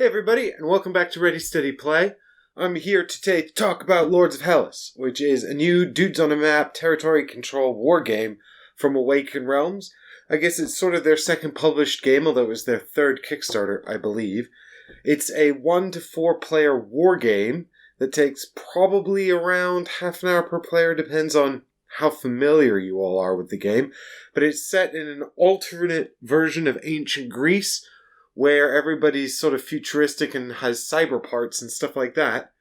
Hey everybody, and welcome back to Ready Steady Play. I'm here today to talk about Lords of Hellas, which is a new dudes on a map territory control war game from Awaken Realms. I guess it's sort of their second published game, although it was their third Kickstarter, I believe. It's a 1 to 4 player war game that takes probably around half an hour per player, depends on how familiar you all are with the game. But it's set in an alternate version of ancient Greece, where everybody's sort of futuristic and has cyber parts and stuff like that.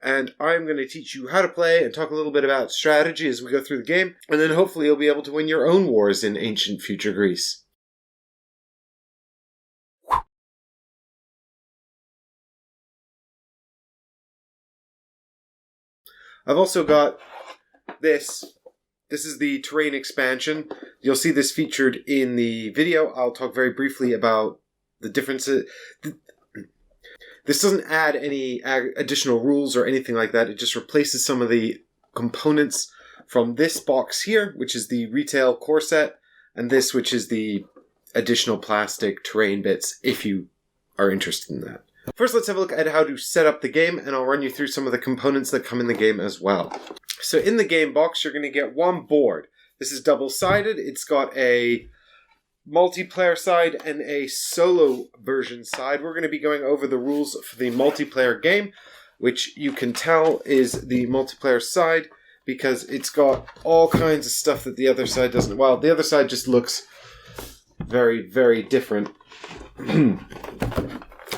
And I'm going to teach you how to play and talk a little bit about strategy as we go through the game, and then hopefully you'll be able to win your own wars in ancient future Greece. I've also got this. This is the terrain expansion. You'll see this featured in the video. I'll talk very briefly about the differences. This doesn't add any additional rules or anything like that. It just replaces some of the components from this box here, which is the retail core set, and this, which is the additional plastic terrain bits, if you are interested in that. First, let's have a look at how to set up the game, and I'll run you through some of the components that come in the game as well. So in the game box, you're going to get one board. This is double-sided. It's got a multiplayer side and a solo version side. We're going to be going over the rules for the multiplayer game, which you can tell is the multiplayer side because it's got all kinds of stuff that the other side doesn't. Well, the other side just looks very, very different.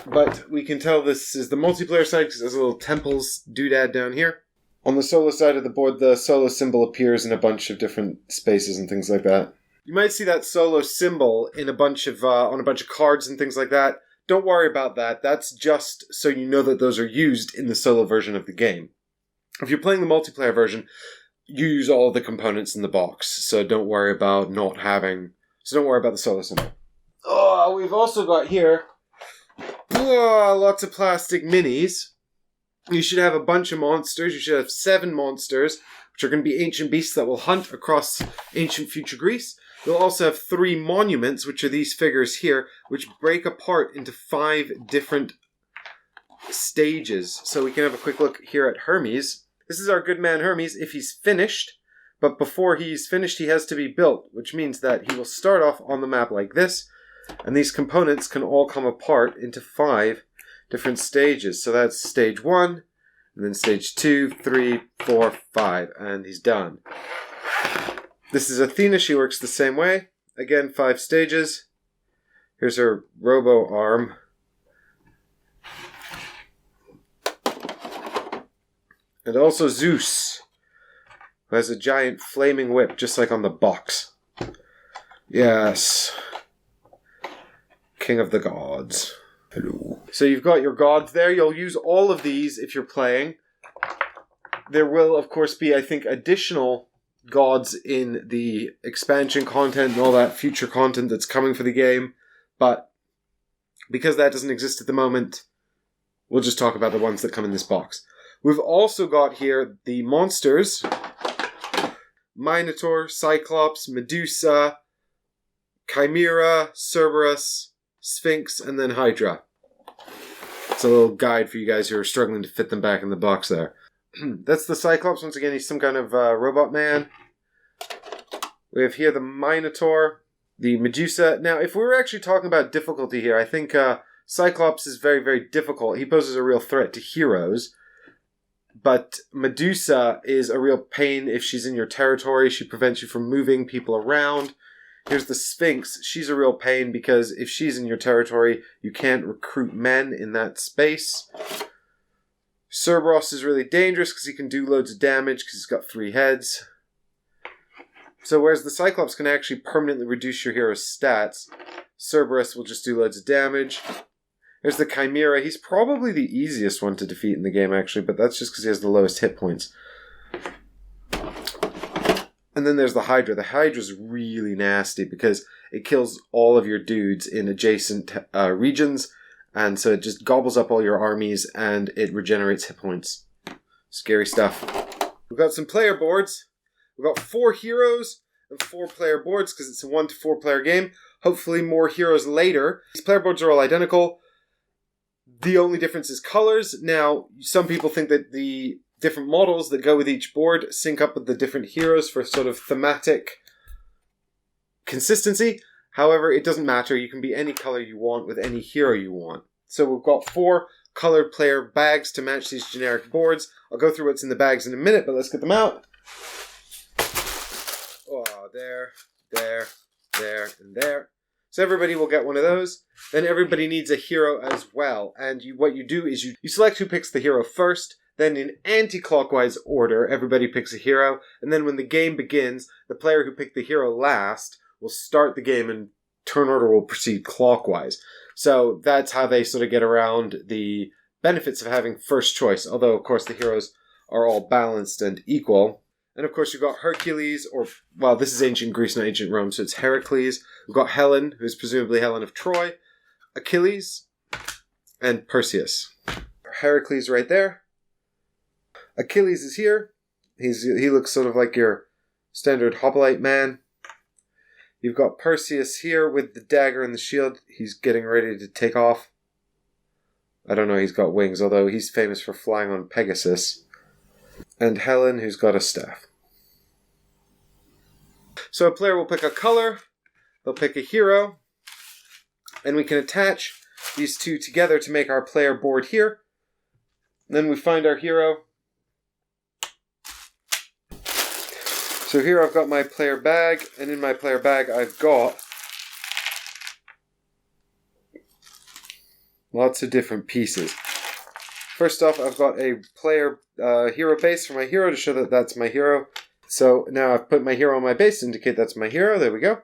But we can tell this is the multiplayer side because there's a little temples doodad down here. On the solo side of the board, the solo symbol appears in a bunch of different spaces and things like that. You might see that solo symbol in a bunch of on a bunch of cards and things like that. Don't worry about that. That's just so you know that those are used in the solo version of the game. If you're playing the multiplayer version, you use all of the components in the box. So don't worry about not having. So don't worry about the solo symbol. Oh, we've also got here lots of plastic minis. You should have a bunch of monsters. You should have 7 monsters, which are going to be ancient beasts that will hunt across ancient future Greece. You'll also have 3 monuments, which are these figures here, which break apart into 5 different stages. So we can have a quick look here at Hermes. This is our good man Hermes if he's finished, but before he's finished he has to be built, which means that he will start off on the map like this, and these components can all come apart into 5 different stages. So that's stage 1, and then stage 2, 3, 4, 5, and he's done. This is Athena. She works the same way. Again, 5 stages. Here's her robo arm. And also Zeus, who has a giant flaming whip, just like on the box. Yes. King of the gods. Hello. So you've got your gods there. You'll use all of these if you're playing. There will, of course, be, I think, additional gods in the expansion content and all that future content that's coming for the game, but because that doesn't exist at the moment, we'll just talk about the ones that come in this box. We've also got here the monsters: Minotaur, Cyclops, Medusa, Chimera, Cerberus, Sphinx, and then Hydra. It's a little guide for you guys who are struggling to fit them back in the box there. That's the Cyclops. Once again, he's some kind of robot man. We have here the Minotaur, the Medusa. Now, if we were actually talking about difficulty here, I think Cyclops is very, very difficult. He poses a real threat to heroes. But Medusa is a real pain if she's in your territory. She prevents you from moving people around. Here's the Sphinx. She's a real pain because if she's in your territory, you can't recruit men in that space. Cerberus is really dangerous because he can do loads of damage because he's got 3 heads. So whereas the Cyclops can actually permanently reduce your hero's stats, Cerberus will just do loads of damage. There's the Chimera. He's probably the easiest one to defeat in the game, actually, but that's just because he has the lowest hit points. And then there's the Hydra. The Hydra's really nasty because it kills all of your dudes in adjacent regions, and so it just gobbles up all your armies, and it regenerates hit points. Scary stuff. We've got some player boards. We've got 4 heroes and 4 player boards because it's a 1 to 4 player game. Hopefully more heroes later. These player boards are all identical. The only difference is colors. Now, some people think that the different models that go with each board sync up with the different heroes for sort of thematic consistency. However, it doesn't matter. You can be any color you want with any hero you want. So we've got 4 colored player bags to match these generic boards. I'll go through what's in the bags in a minute, but let's get them out. Oh, there, and there. So everybody will get one of those. Then everybody needs a hero as well. And what you do is you select who picks the hero first. Then in anti-clockwise order, everybody picks a hero. And then when the game begins, the player who picked the hero last will start the game and turn order will proceed clockwise. So that's how they sort of get around the benefits of having first choice. Although, of course, the heroes are all balanced and equal. And, of course, you've got Hercules, this is ancient Greece, not ancient Rome, so it's Heracles. We've got Helen, who's presumably Helen of Troy, Achilles, and Perseus. Heracles right there. Achilles is here. He looks sort of like your standard hoplite man. You've got Perseus here with the dagger and the shield. He's getting ready to take off. I don't know, he's got wings, although he's famous for flying on Pegasus. And Helen, who's got a staff. So a player will pick a color, they'll pick a hero, and we can attach these two together to make our player board here. And then we find our hero. So here I've got my player bag, and in my player bag I've got lots of different pieces. First off, I've got a player hero base for my hero to show that that's my hero. So now I've put my hero on my base to indicate that's my hero. There we go.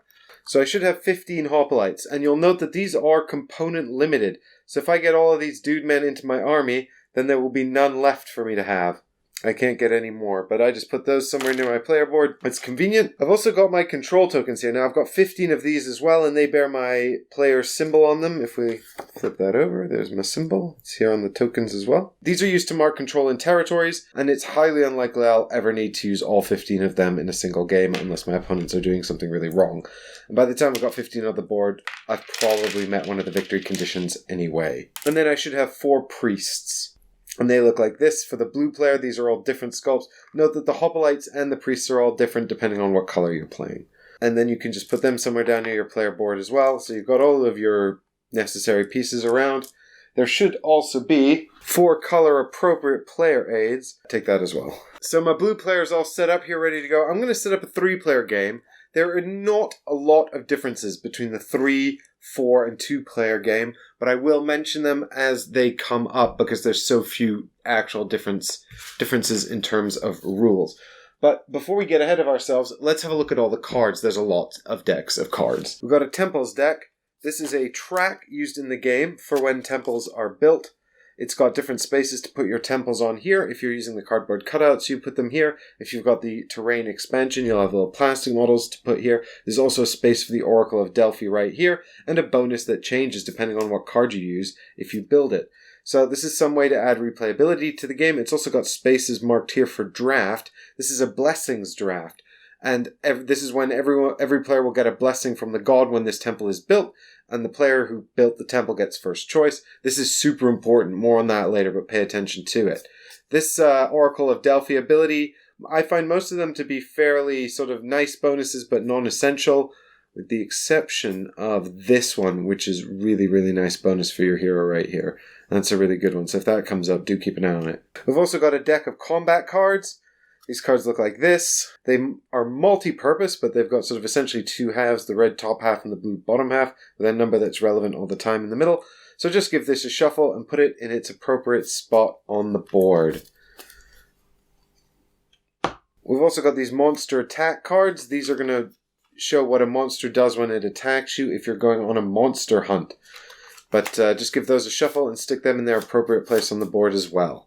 So I should have 15 hoplites. And you'll note that these are component limited. So if I get all of these dude men into my army, then there will be none left for me to have. I can't get any more, but I just put those somewhere near my player board. It's convenient. I've also got my control tokens here. Now I've got 15 of these as well, and they bear my player symbol on them. If we flip that over, there's my symbol. It's here on the tokens as well. These are used to mark control in territories, and it's highly unlikely I'll ever need to use all 15 of them in a single game unless my opponents are doing something really wrong. And by the time I've got 15 on the board, I've probably met one of the victory conditions anyway. And then I should have 4 priests. And they look like this. For the blue player, these are all different sculpts. Note that the hoplites and the priests are all different depending on what color you're playing. And then you can just put them somewhere down near your player board as well. So you've got all of your necessary pieces around. There should also be 4 color appropriate player aids. Take that as well. So my blue player is all set up here, ready to go. I'm going to set up a 3-player game. There are not a lot of differences between the 3, 4, and 2-player game, but I will mention them as they come up because there's so few actual differences in terms of rules. But before we get ahead of ourselves, let's have a look at all the cards. There's a lot of decks of cards. We've got a temples deck. This is a track used in the game for when temples are built. It's got different spaces to put your temples on here. If you're using the cardboard cutouts, you put them here. If you've got the terrain expansion, you'll have little plastic models to put here. There's also a space for the Oracle of Delphi right here, and a bonus that changes depending on what card you use if you build it. So this is some way to add replayability to the game. It's also got spaces marked here for draft. This is a blessings draft. And this is when every player will get a blessing from the god when this temple is built, and the player who built the temple gets first choice. This is super important. More on that later, but pay attention to it. This Oracle of Delphi ability, I find most of them to be fairly sort of nice bonuses, but non-essential, with the exception of this one, which is really, really nice bonus for your hero right here. That's a really good one. So if that comes up, do keep an eye on it. We've also got a deck of combat cards. These cards look like this. They are multi-purpose, but they've got sort of essentially 2 halves, the red top half and the blue bottom half, with a number that's relevant all the time in the middle. So just give this a shuffle and put it in its appropriate spot on the board. We've also got these monster attack cards. These are going to show what a monster does when it attacks you if you're going on a monster hunt. But just give those a shuffle and stick them in their appropriate place on the board as well.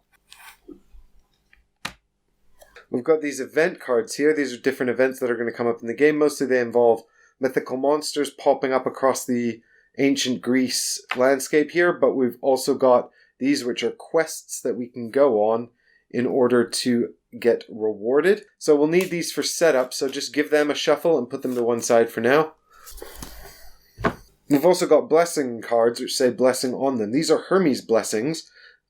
We've got these event cards here. These are different events that are going to come up in the game. Mostly they involve mythical monsters popping up across the ancient Greece landscape here, but we've also got these which are quests that we can go on in order to get rewarded. So we'll need these for setup, so just give them a shuffle and put them to one side for now. We've also got blessing cards which say blessing on them. These are Hermes blessings.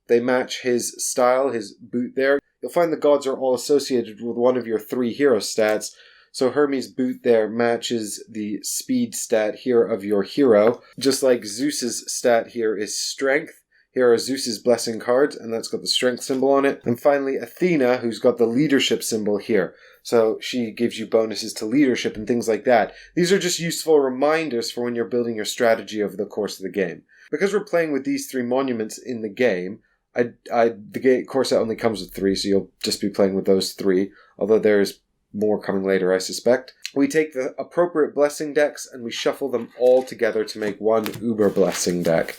They match his style, his boot there. You'll find the gods are all associated with one of your 3 hero stats. So Hermes' boot there matches the speed stat here of your hero. Just like Zeus's stat here is strength. Here are Zeus's blessing cards, and that's got the strength symbol on it. And finally, Athena, who's got the leadership symbol here. So she gives you bonuses to leadership and things like that. These are just useful reminders for when you're building your strategy over the course of the game. Because we're playing with these 3 monuments in the game, the core set only comes with 3, so you'll just be playing with those 3. Although there's more coming later, I suspect. We take the appropriate blessing decks and we shuffle them all together to make one Uber blessing deck.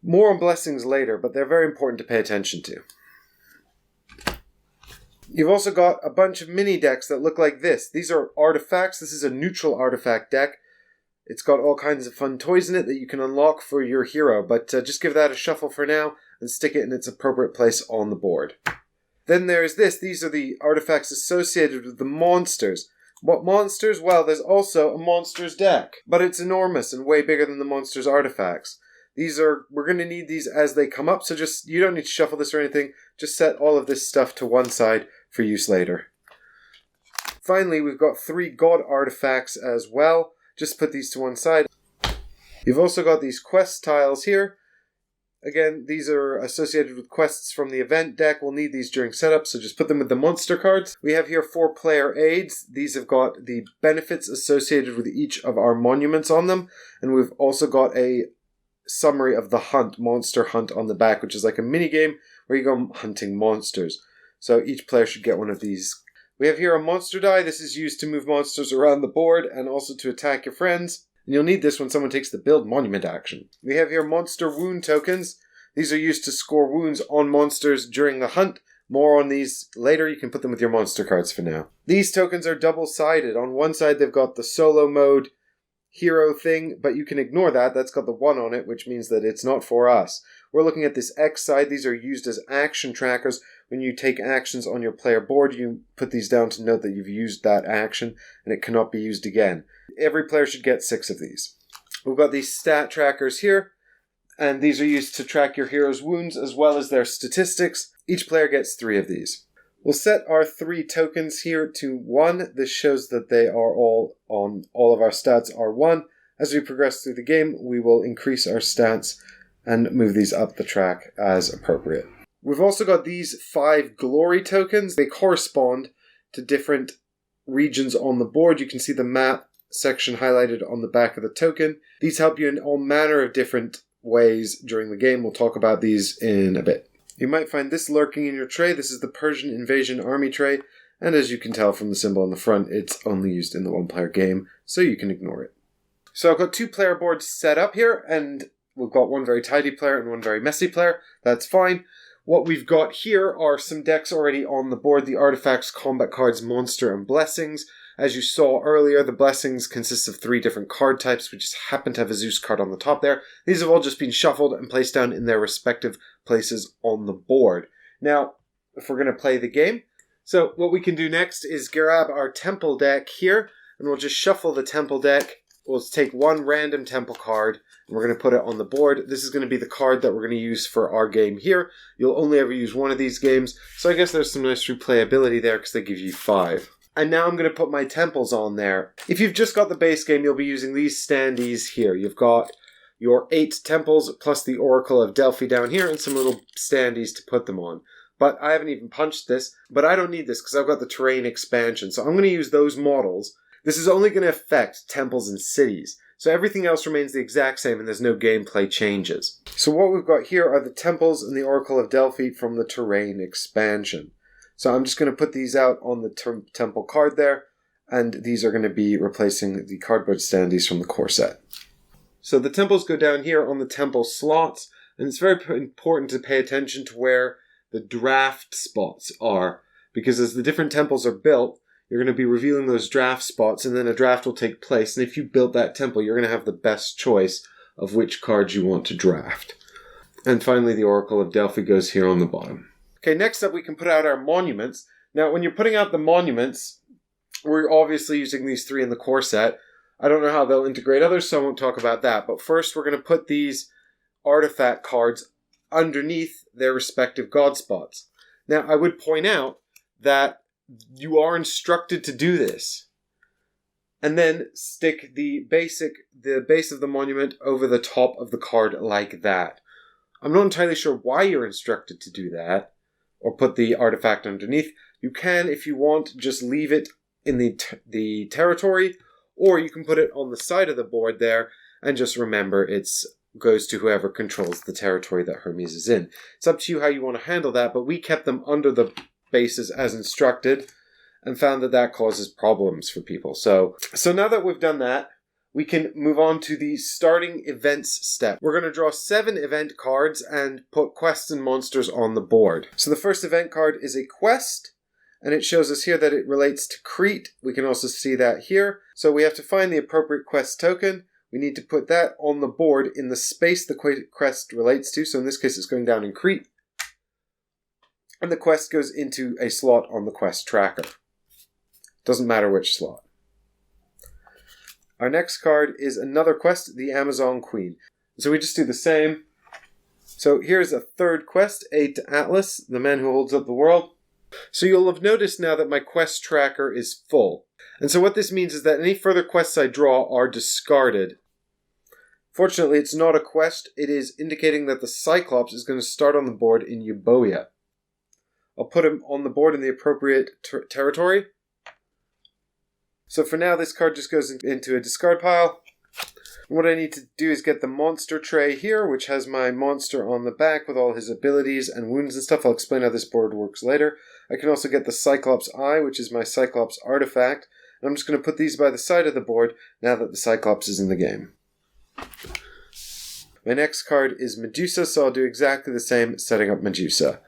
More on blessings later, but they're very important to pay attention to. You've also got a bunch of mini decks that look like this. These are artifacts. This is a neutral artifact deck. It's got all kinds of fun toys in it that you can unlock for your hero, but just give that a shuffle for now and stick it in its appropriate place on the board. Then there's this. These are the artifacts associated with the monsters. What monsters? Well, there's also a monsters deck, but it's enormous and way bigger than the monsters artifacts. We're going to need these as they come up, so you don't need to shuffle this or anything. Just set all of this stuff to one side for use later. Finally, we've got 3 god artifacts as well. Just put these to one side. You've also got these quest tiles here. Again, these are associated with quests from the event deck. We'll need these during setup, so just put them with the monster cards. We have here 4 player aids. These have got the benefits associated with each of our monuments on them. And we've also got a summary of the hunt, monster hunt on the back, which is like a mini game where you go hunting monsters. So each player should get one of these. We have here a monster die. This is used to move monsters around the board and also to attack your friends. And you'll need this when someone takes the build monument action. We have here monster wound tokens. These are used to score wounds on monsters during the hunt. More on these later. You can put them with your monster cards for now. These tokens are double-sided. On one side they've got the solo mode hero thing, but you can ignore that. That's got the 1 on it, which means that it's not for us. We're looking at this X side. These are used as action trackers. When you take actions on your player board, you put these down to note that you've used that action and it cannot be used again. Every player should get 6 of these. We've got these stat trackers here, and these are used to track your hero's wounds as well as their statistics. Each player gets 3 of these. We'll set our 3 tokens here to 1. This shows that they are all of our stats are 1. As we progress through the game, we will increase our stats and move these up the track as appropriate. We've also got these 5 glory tokens. They correspond to different regions on the board. You can see the map section highlighted on the back of the token. These help you in all manner of different ways during the game. We'll talk about these in a bit. You might find this lurking in your tray. This is the Persian Invasion Army tray, and as you can tell from the symbol on the front, it's only used in the 1-player game, so you can ignore it. So I've got 2 player boards set up here, and we've got one very tidy player and one very messy player. That's fine. What we've got here are some decks already on the board: the artifacts, combat cards, monster, and blessings. As you saw earlier, the blessings consist of 3 different card types. We just happen to have a Zeus card on the top there. These have all just been shuffled and placed down in their respective places on the board. Now, if we're going to play the game, so what we can do next is grab our temple deck here, and we'll just shuffle the temple deck. We'll take 1 random temple card, and we're going to put it on the board. This is going to be the card that we're going to use for our game here. You'll only ever use 1 of these games, so I guess there's some nice replayability there because they give you 5. And now I'm going to put my temples on there. If you've just got the base game, you'll be using these standees here. You've got your 8 temples plus the Oracle of Delphi down here and some little standees to put them on. But I haven't even punched this, but I don't need this because I've got the terrain expansion. So I'm going to use those models. This is only going to affect temples and cities. So everything else remains the exact same and there's no gameplay changes. So what we've got here are the temples and the Oracle of Delphi from the terrain expansion. So I'm just going to put these out on the temple card there, and these are going to be replacing the cardboard standees from the core set. So the temples go down here on the temple slots, and it's very important to pay attention to where the draft spots are, because as the different temples are built, you're going to be revealing those draft spots, and then a draft will take place, and if you built that temple, you're going to have the best choice of which cards you want to draft. And finally, the Oracle of Delphi goes here on the bottom. Okay, next up we can put out our monuments. Now, when you're putting out the monuments, We're obviously using these 3 in the core set. I don't know how they'll integrate others, so I won't talk about that. But first, we're going to put these artifact cards underneath their respective god spots. Now, I would point out that you are instructed to do this. And then stick the base of the monument over the top of the card like that. I'm not entirely sure why you're instructed to do that, or put the artifact underneath. You can, if you want, just leave it in the territory, or you can put it on the side of the board there, and just remember it goes to whoever controls the territory that Hermes is in. It's up to you how you want to handle that, but we kept them under the bases as instructed, and found that causes problems for people. So now that we've done that, we can move on to the starting events step. We're going to draw 7 event cards and put quests and monsters on the board. So the first event card is a quest, and it shows us here that it relates to Crete. We can also see that here. So we have to find the appropriate quest token. We need to put that on the board in the space the quest relates to. So in this case, it's going down in Crete. And the quest goes into a slot on the quest tracker. Doesn't matter which slot. Our next card is another quest, the Amazon Queen. So we just do the same. So here's a third quest, Aid to Atlas, the man who holds up the world. So you'll have noticed now that my quest tracker is full. And so what this means is that any further quests I draw are discarded. Fortunately, it's not a quest. It is indicating that the Cyclops is going to start on the board in Euboea. I'll put him on the board in the appropriate territory. So for now, this card just goes into a discard pile. What I need to do is get the monster tray here, which has my monster on the back with all his abilities and wounds and stuff. I'll explain how this board works later. I can also get the Cyclops Eye, which is my Cyclops artifact. And I'm just going to put these by the side of the board now that the Cyclops is in the game. My next card is Medusa, so I'll do exactly the same, setting up Medusa.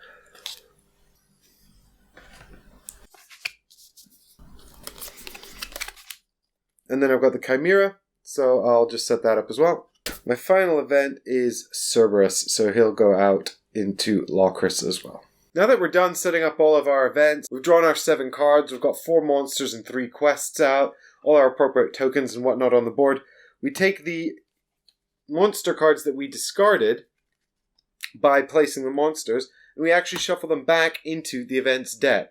And then I've got the Chimera, so I'll just set that up as well. My final event is Cerberus, so he'll go out into Locris as well. Now that we're done setting up all of our events, we've drawn our 7 cards, we've got 4 monsters and 3 quests out, all our appropriate tokens and whatnot on the board. We take the monster cards that we discarded by placing the monsters, and we actually shuffle them back into the events deck.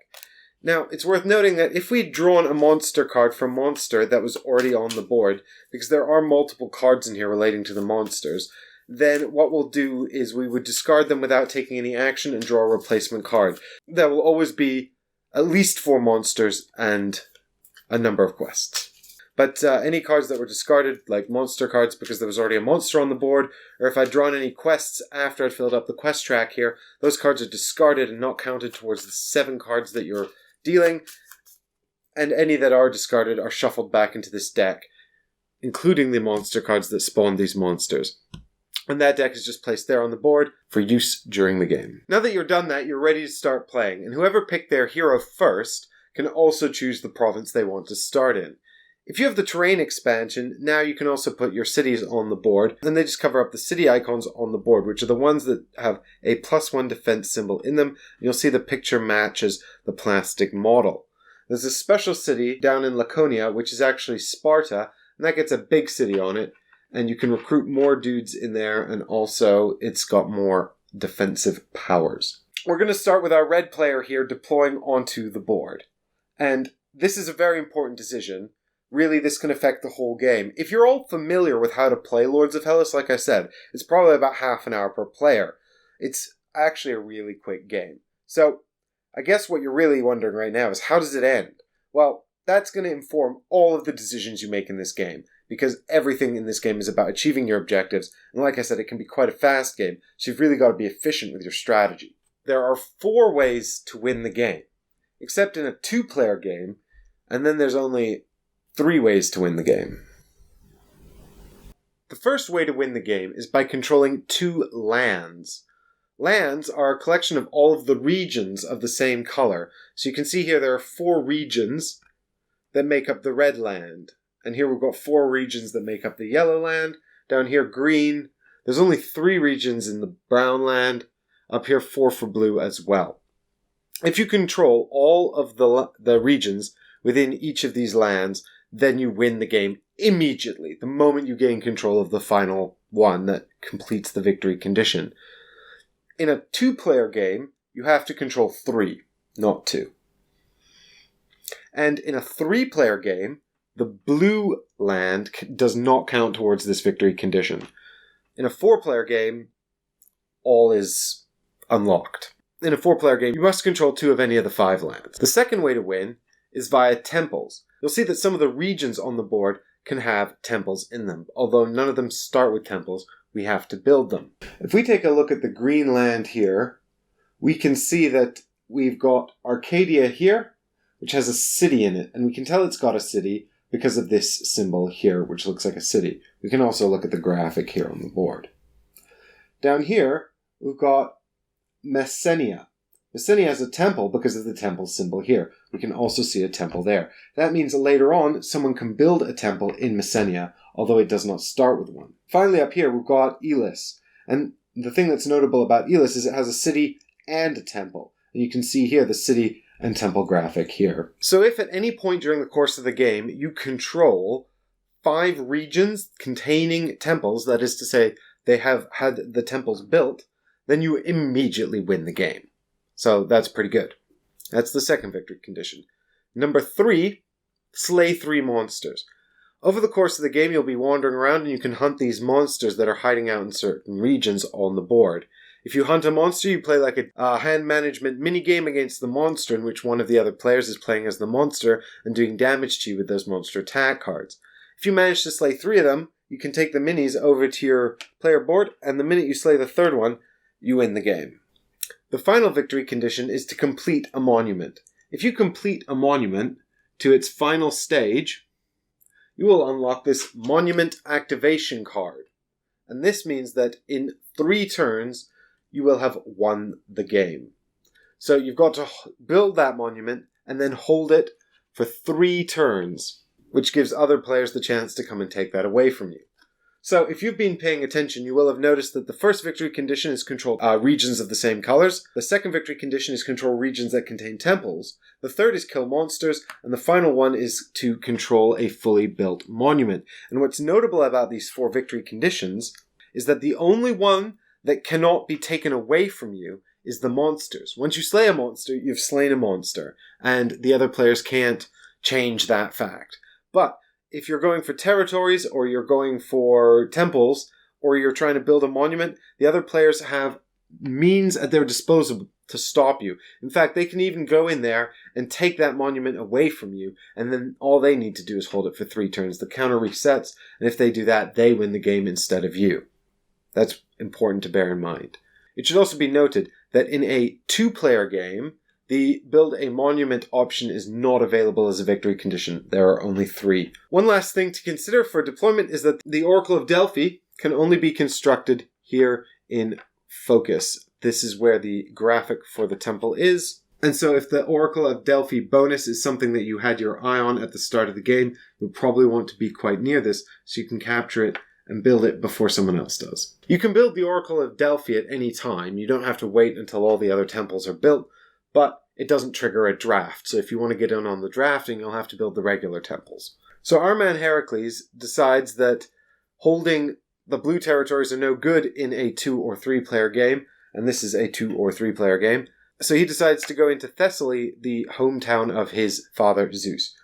Now, it's worth noting that if we'd drawn a monster card from Monster that was already on the board, because there are multiple cards in here relating to the monsters, then what we'll do is we would discard them without taking any action and draw a replacement card. That will always be at least 4 monsters and a number of quests. But any cards that were discarded, like monster cards because there was already a monster on the board, or if I'd drawn any quests after I'd filled up the quest track here, those cards are discarded and not counted towards the 7 cards that you're dealing, and any that are discarded are shuffled back into this deck, including the monster cards that spawned these monsters. And that deck is just placed there on the board for use during the game. Now that you're done that, you're ready to start playing, and whoever picked their hero first can also choose the province they want to start in. If you have the terrain expansion, now you can also put your cities on the board, and they just cover up the city icons on the board, which are the ones that have a +1 defense symbol in them. You'll see the picture matches the plastic model. There's a special city down in Laconia, which is actually Sparta, and that gets a big city on it, and you can recruit more dudes in there, and also it's got more defensive powers. We're going to start with our red player here deploying onto the board, and this is a very important decision. Really, this can affect the whole game. If you're all familiar with how to play Lords of Hellas, like I said, it's probably about half an hour per player. It's actually a really quick game. So, I guess what you're really wondering right now is, how does it end? Well, that's going to inform all of the decisions you make in this game, because everything in this game is about achieving your objectives, and like I said, it can be quite a fast game, so you've really got to be efficient with your strategy. There are 4 ways to win the game, except in a 2-player game, and then there's only 3 ways to win the game. The first way to win the game is by controlling 2 lands. Lands are a collection of all of the regions of the same color. So you can see here there are 4 regions that make up the red land. And here we've got 4 regions that make up the yellow land. Down here, green. There's only 3 regions in the brown land. Up here, 4 for blue as well. If you control all of the regions within each of these lands, then you win the game immediately, the moment you gain control of the final one that completes the victory condition. In a 2-player game, you have to control 3, not 2. And in a 3-player game, the blue land does not count towards this victory condition. In a 4-player game, all is unlocked. In a 4-player game, you must control 2 of any of the 5 lands. The second way to win is via temples. You'll see that some of the regions on the board can have temples in them. Although none of them start with temples, we have to build them. If we take a look at the green land here, we can see that we've got Arcadia here, which has a city in it. And we can tell it's got a city because of this symbol here, which looks like a city. We can also look at the graphic here on the board. Down here, we've got Messenia. Messenia has a temple because of the temple symbol here. We can also see a temple there. That means that later on, someone can build a temple in Messenia, although it does not start with one. Finally, up here, we've got Elis. And the thing that's notable about Elis is it has a city and a temple. And you can see here the city and temple graphic here. So if at any point during the course of the game you control 5 regions containing temples, that is to say, they have had the temples built, then you immediately win the game. So that's pretty good. That's the second victory condition. Number 3, slay 3 monsters. Over the course of the game, you'll be wandering around and you can hunt these monsters that are hiding out in certain regions on the board. If you hunt a monster, you play like a hand management minigame against the monster in which one of the other players is playing as the monster and doing damage to you with those monster attack cards. If you manage to slay 3 of them, you can take the minis over to your player board, and the minute you slay the 3rd one, you win the game. The final victory condition is to complete a monument. If you complete a monument to its final stage, you will unlock this monument activation card. And this means that in 3 turns, you will have won the game. So you've got to build that monument and then hold it for 3 turns, which gives other players the chance to come and take that away from you. So if you've been paying attention, you will have noticed that the first victory condition is control regions of the same colors. The second victory condition is control regions that contain temples. The third is kill monsters. And the final one is to control a fully built monument. And what's notable about these 4 victory conditions is that the only one that cannot be taken away from you is the monsters. Once you slay a monster, you've slain a monster. And the other players can't change that fact. But if you're going for territories, or you're going for temples, or you're trying to build a monument, the other players have means at their disposal to stop you. In fact, they can even go in there and take that monument away from you, and then all they need to do is hold it for 3 turns. The counter resets, and if they do that, they win the game instead of you. That's important to bear in mind. It should also be noted that in a 2-player game, the build a monument option is not available as a victory condition. There are only 3. One last thing to consider for deployment is that the Oracle of Delphi can only be constructed here in focus. This is where the graphic for the temple is. And so if the Oracle of Delphi bonus is something that you had your eye on at the start of the game, you'll probably want to be quite near this so you can capture it and build it before someone else does. You can build the Oracle of Delphi at any time. You don't have to wait until all the other temples are built. But it doesn't trigger a draft, so if you want to get in on the drafting, you'll have to build the regular temples. So our man Heracles decides that holding the blue territories are no good in a 2 or 3 player game, and this is a 2 or 3 player game. So he decides to go into Thessaly, the hometown of his father Zeus.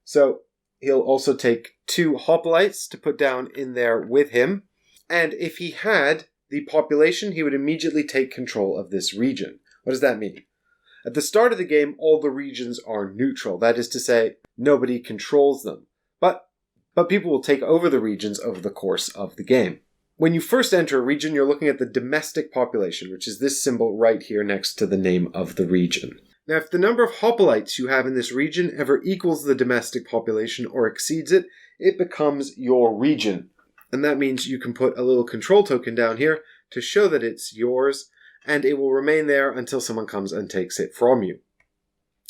So he'll also take 2 hoplites to put down in there with him, and if he had the population, he would immediately take control of this region. What does that mean? At the start of the game, all the regions are neutral. That is to say, nobody controls them. But people will take over the regions over the course of the game. When you first enter a region, you're looking at the domestic population, which is this symbol right here next to the name of the region. Now, if the number of hoplites you have in this region ever equals the domestic population or exceeds it, it becomes your region. And that means you can put a little control token down here to show that it's yours, and it will remain there until someone comes and takes it from you.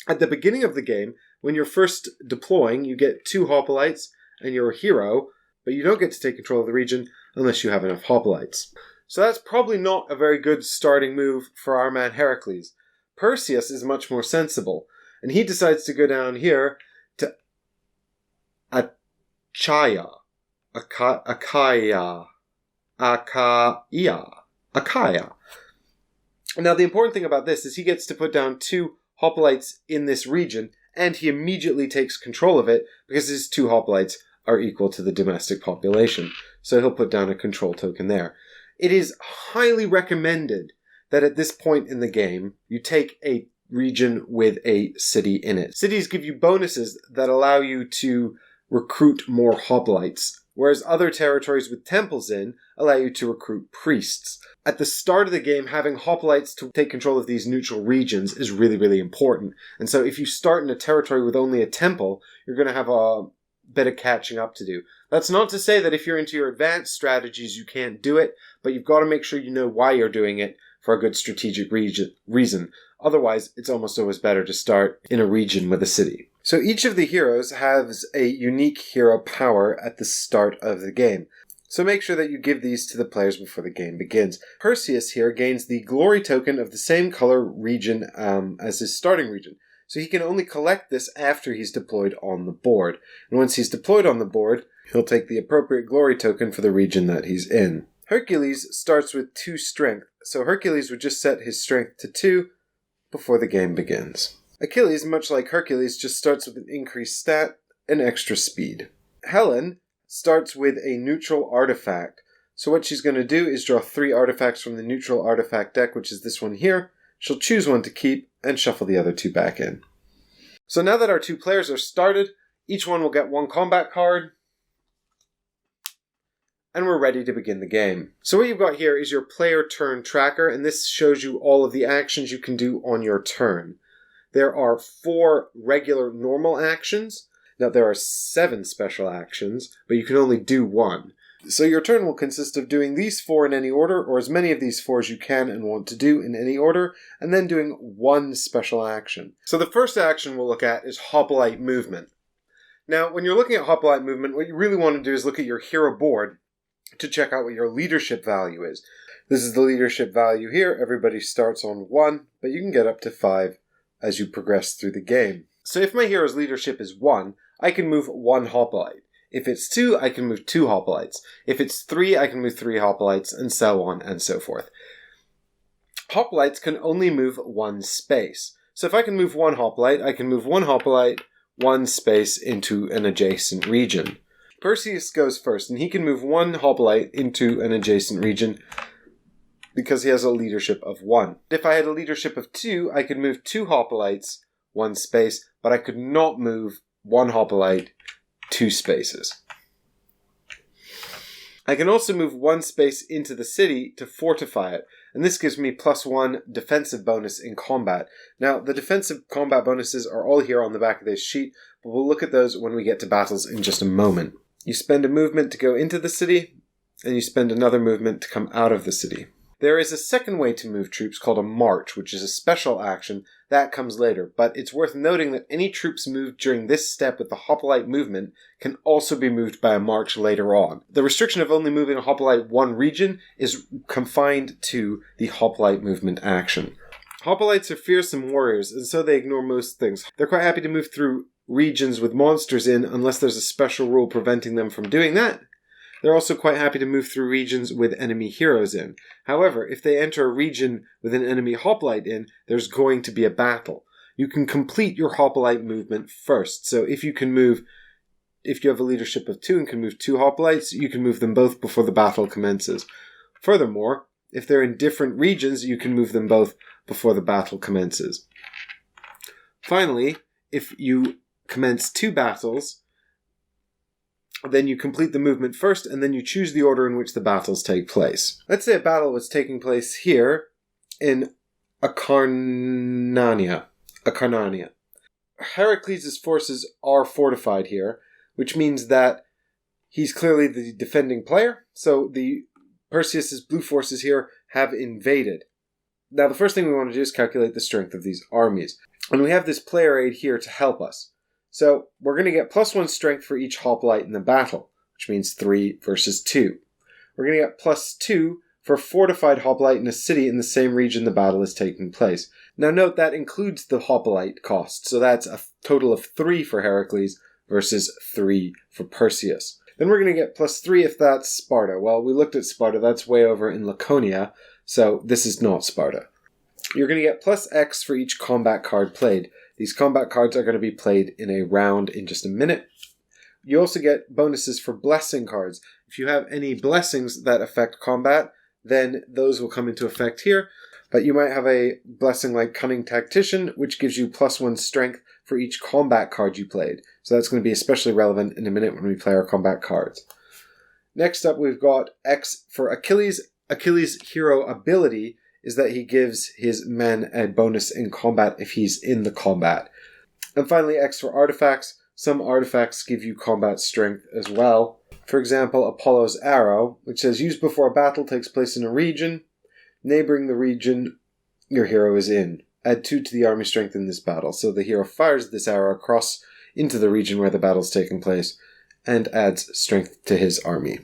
At the beginning of the game, when you're first deploying, you get 2 hoplites and you're a hero, but you don't get to take control of the region unless you have enough hoplites. So that's probably not a very good starting move for our man Heracles. Perseus is much more sensible, and he decides to go down here to Chaya. Akaya. Akaya. Now, the important thing about this is he gets to put down 2 hoplites in this region, and he immediately takes control of it because his 2 hoplites are equal to the domestic population. So he'll put down a control token there. It is highly recommended that at this point in the game, you take a region with a city in it. Cities give you bonuses that allow you to recruit more hoplites, whereas other territories with temples in allow you to recruit priests. At the start of the game, having hoplites to take control of these neutral regions is really, really important. And so if you start in a territory with only a temple, you're going to have a bit of catching up to do. That's not to say that if you're into your advanced strategies, you can't do it, but you've got to make sure you know why you're doing it for a good strategic reason. Otherwise, it's almost always better to start in a region with a city. So each of the heroes has a unique hero power at the start of the game. So make sure that you give these to the players before the game begins. Perseus here gains the glory token of the same color region as his starting region. So he can only collect this after he's deployed on the board. And once he's deployed on the board, he'll take the appropriate glory token for the region that he's in. Hercules starts with 2 strength, so Hercules would just set his strength to 2 before the game begins. Achilles, much like Hercules, just starts with an increased stat and extra speed. Helen starts with a neutral artifact. So what she's going to do is draw 3 artifacts from the neutral artifact deck, which is this one here. She'll choose one to keep and shuffle the other 2 back in. So now that our 2 players are started, each one will get 1 combat card, and we're ready to begin the game. So what you've got here is your player turn tracker, and this shows you all of the actions you can do on your turn. There are 4 regular normal actions. Now, there are 7 special actions, but you can only do 1. So your turn will consist of doing these 4 in any order, or as many of these 4 as you can and want to do in any order, and then doing 1 special action. So the first action we'll look at is hoplite movement. Now, when you're looking at hoplite movement, what you really want to do is look at your hero board to check out what your leadership value is. This is the leadership value here. Everybody starts on 1, but you can get up to 5 as you progress through the game. So if my hero's leadership is 1, I can move 1 hoplite. If it's 2, I can move 2 hoplites. If it's 3, I can move 3 hoplites, and so on and so forth. Hoplites can only move 1 space. So if I can move 1 hoplite, I can move 1 hoplite 1 space into an adjacent region. Perseus goes first, and he can move 1 hoplite into an adjacent region because he has a leadership of 1. If I had a leadership of 2, I could move 2 hoplites 1 space, but I could not move 1 hoplite 2 spaces. I can also move 1 space into the city to fortify it, and this gives me +1 defensive bonus in combat. Now, the defensive combat bonuses are all here on the back of this sheet, but we'll look at those when we get to battles in just a moment. You spend a movement to go into the city, and you spend another movement to come out of the city. There is a second way to move troops called a march, which is a special action. That comes later, but it's worth noting that any troops moved during this step with the hoplite movement can also be moved by a march later on. The restriction of only moving a hoplite 1 region is confined to the hoplite movement action. Hoplites are fearsome warriors, and so they ignore most things. They're quite happy to move through regions with monsters in unless there's a special rule preventing them from doing that. They're also quite happy to move through regions with enemy heroes in. However, if they enter a region with an enemy hoplite in, there's going to be a battle. You can complete your hoplite movement first. So if you have a leadership of 2 and can move 2 hoplites, you can move them both before the battle commences. Furthermore, if they're in different regions, you can move them both before the battle commences. Finally, if you commence 2 battles, then you complete the movement first, and then you choose the order in which the battles take place. Let's say a battle was taking place here in Acarnania. Heracles' forces are fortified here, which means that he's clearly the defending player, so the Perseus' blue forces here have invaded. Now, the first thing we want to do is calculate the strength of these armies. And we have this player aid here to help us. So we're going to get +1 strength for each hoplite in the battle, which means 3 versus 2. We're going to get +2 for fortified hoplite in a city in the same region the battle is taking place. Now note that includes the hoplite cost, so that's a total of 3 for Heracles versus 3 for Perseus. Then we're going to get +3 if that's Sparta. Well, we looked at Sparta. That's way over in Laconia, so this is not Sparta. You're going to get +X for each combat card played. These combat cards are going to be played in a round in just a minute. You also get bonuses for blessing cards. If you have any blessings that affect combat, then those will come into effect here. But you might have a blessing like Cunning Tactician, which gives you +1 strength for each combat card you played. So that's going to be especially relevant in a minute when we play our combat cards. Next up, we've got X for Achilles. Achilles' hero ability is that he gives his men a bonus in combat if he's in the combat. And finally, X for artifacts. Some artifacts give you combat strength as well. For example, Apollo's arrow, which says used before a battle takes place in a region. Neighboring the region your hero is in. Add 2 to the army strength in this battle. So the hero fires this arrow across into the region where the battle is taking place and adds strength to his army.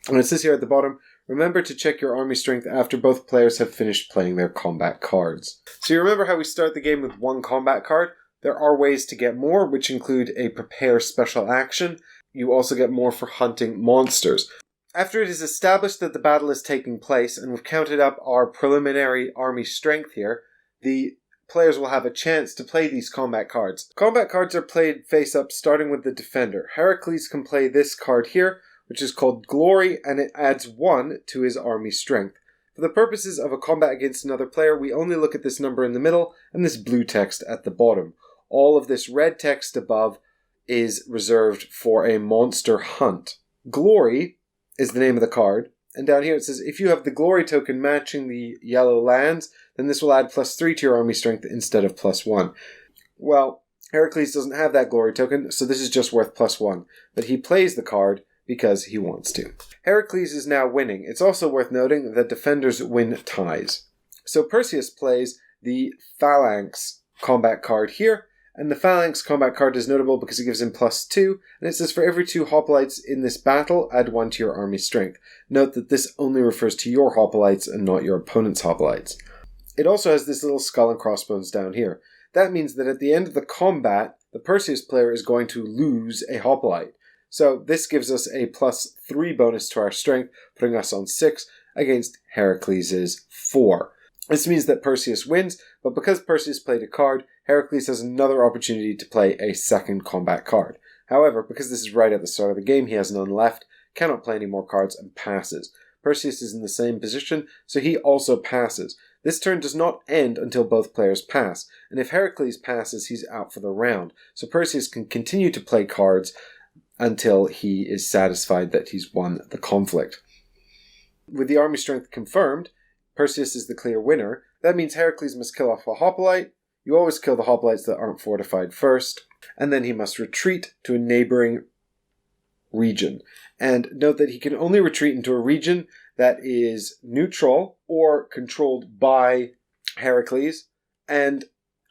And it says here at the bottom, remember to check your army strength after both players have finished playing their combat cards. So you remember how we start the game with 1 combat card? There are ways to get more, which include a prepare special action. You also get more for hunting monsters. After it is established that the battle is taking place, and we've counted up our preliminary army strength here, the players will have a chance to play these combat cards. Combat cards are played face up, starting with the defender. Heracles can play this card here, which is called Glory, and it adds 1 to his army strength. For the purposes of a combat against another player, we only look at this number in the middle and this blue text at the bottom. All of this red text above is reserved for a monster hunt. Glory is the name of the card, and down here it says if you have the Glory token matching the yellow lands, then this will add +3 to your army strength instead of +1. Well, Heracles doesn't have that Glory token, so this is just worth +1, but he plays the card because he wants to. Heracles is now winning. It's also worth noting that defenders win ties. So Perseus plays the Phalanx combat card here, and the Phalanx combat card is notable because it gives him +2, and it says for every 2 hoplites in this battle, add 1 to your army strength. Note that this only refers to your hoplites and not your opponent's hoplites. It also has this little skull and crossbones down here. That means that at the end of the combat, the Perseus player is going to lose a hoplite. So this gives us a +3 bonus to our strength, putting us on 6 against Heracles' 4. This means that Perseus wins, but because Perseus played a card, Heracles has another opportunity to play a second combat card. However, because this is right at the start of the game, he has none left, cannot play any more cards, and passes. Perseus is in the same position, so he also passes. This turn does not end until both players pass, and if Heracles passes, he's out for the round. So Perseus can continue to play cards until he is satisfied that he's won the conflict. With the army strength confirmed, Perseus is the clear winner. That means Heracles must kill off a hoplite. You always kill the hoplites that aren't fortified first, and then he must retreat to a neighboring region. And note that he can only retreat into a region that is neutral or controlled by Heracles and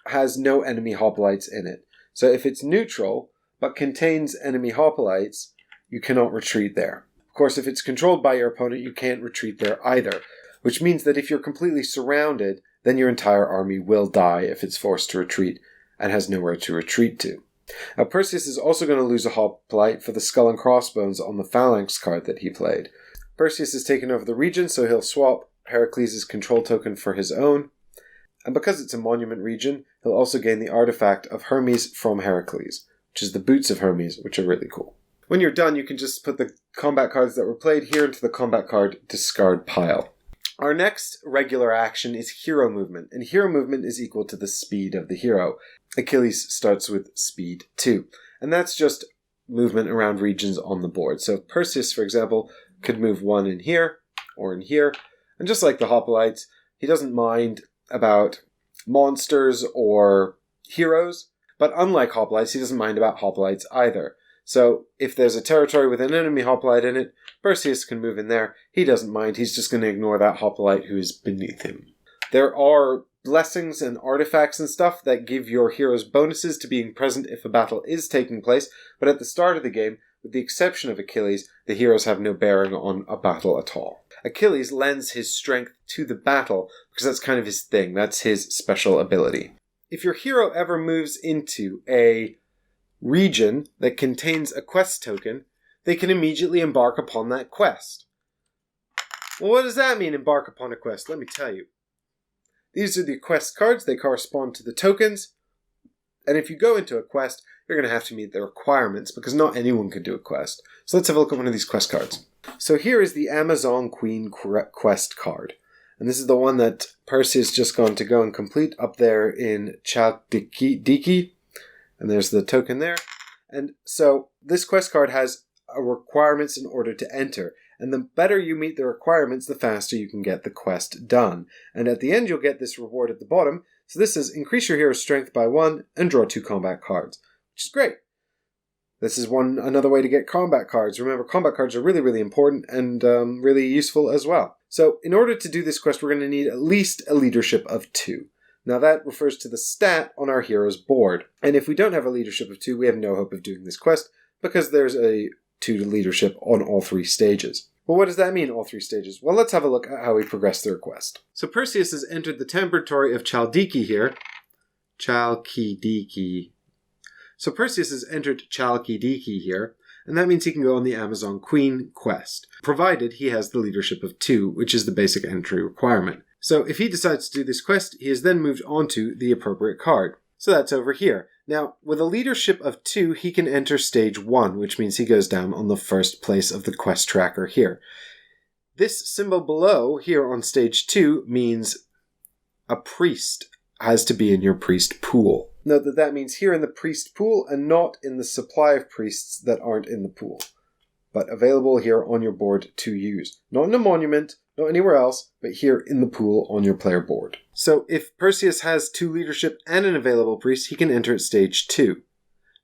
has no enemy hoplites in it. So if it's neutral but contains enemy hoplites, you cannot retreat there. Of course, if it's controlled by your opponent, you can't retreat there either, which means that if you're completely surrounded, then your entire army will die if it's forced to retreat and has nowhere to retreat to. Now, Perseus is also going to lose a hoplite for the skull and crossbones on the Phalanx card that he played. Perseus has taken over the region, so he'll swap Heracles' control token for his own. And because it's a monument region, he'll also gain the artifact of Hermes from Heracles, which is the boots of Hermes, which are really cool. When you're done, you can just put the combat cards that were played here into the combat card discard pile. Our next regular action is hero movement, and hero movement is equal to the speed of the hero. Achilles starts with speed 2, and that's just movement around regions on the board. So Perseus, for example, could move 1 in here or in here, and just like the hoplites, he doesn't mind about monsters or heroes, but unlike hoplites, he doesn't mind about hoplites either. So if there's a territory with an enemy hoplite in it, Perseus can move in there. He doesn't mind. He's just going to ignore that hoplite who is beneath him. There are blessings and artifacts and stuff that give your heroes bonuses to being present if a battle is taking place, but at the start of the game, with the exception of Achilles, the heroes have no bearing on a battle at all. Achilles lends his strength to the battle because that's kind of his thing. That's his special ability. If your hero ever moves into a region that contains a quest token, they can immediately embark upon that quest. Well, what does that mean, embark upon a quest? Let me tell you. These are the quest cards. They correspond to the tokens. And if you go into a quest, you're going to have to meet the requirements because not anyone can do a quest. So let's have a look at one of these quest cards. So here is the Amazon Queen quest card. And this is the one that Perseus just go and complete up there in Chaldiki. And there's the token there. And so this quest card has requirements in order to enter. And the better you meet the requirements, the faster you can get the quest done. And at the end, you'll get this reward at the bottom. So this says, increase your hero's strength by 1 and draw 2 combat cards, which is great. This is another way to get combat cards. Remember, combat cards are really, really important and really useful as well. So in order to do this quest, we're going to need at least a leadership of 2. Now that refers to the stat on our hero's board. And if we don't have a leadership of 2, we have no hope of doing this quest because there's a 2 leadership on all 3 stages. Well, what does that mean, all 3 stages? Well, let's have a look at how we progress through a quest. So Perseus has entered the territory of Chaldiki here. Chalkidiki. So Perseus has entered Chalkidiki here, and that means he can go on the Amazon Queen quest, provided he has the leadership of 2, which is the basic entry requirement. So if he decides to do this quest, he is then moved on to the appropriate card. So that's over here. Now, with a leadership of 2, he can enter stage 1, which means he goes down on the first place of the quest tracker here. This symbol below here on stage 2 means a priest has to be in your priest pool. Note that that means here in the priest pool and not in the supply of priests that aren't in the pool, but available here on your board to use. Not in a monument, not anywhere else, but here in the pool on your player board. So if Perseus has 2 leadership and an available priest, he can enter at stage 2.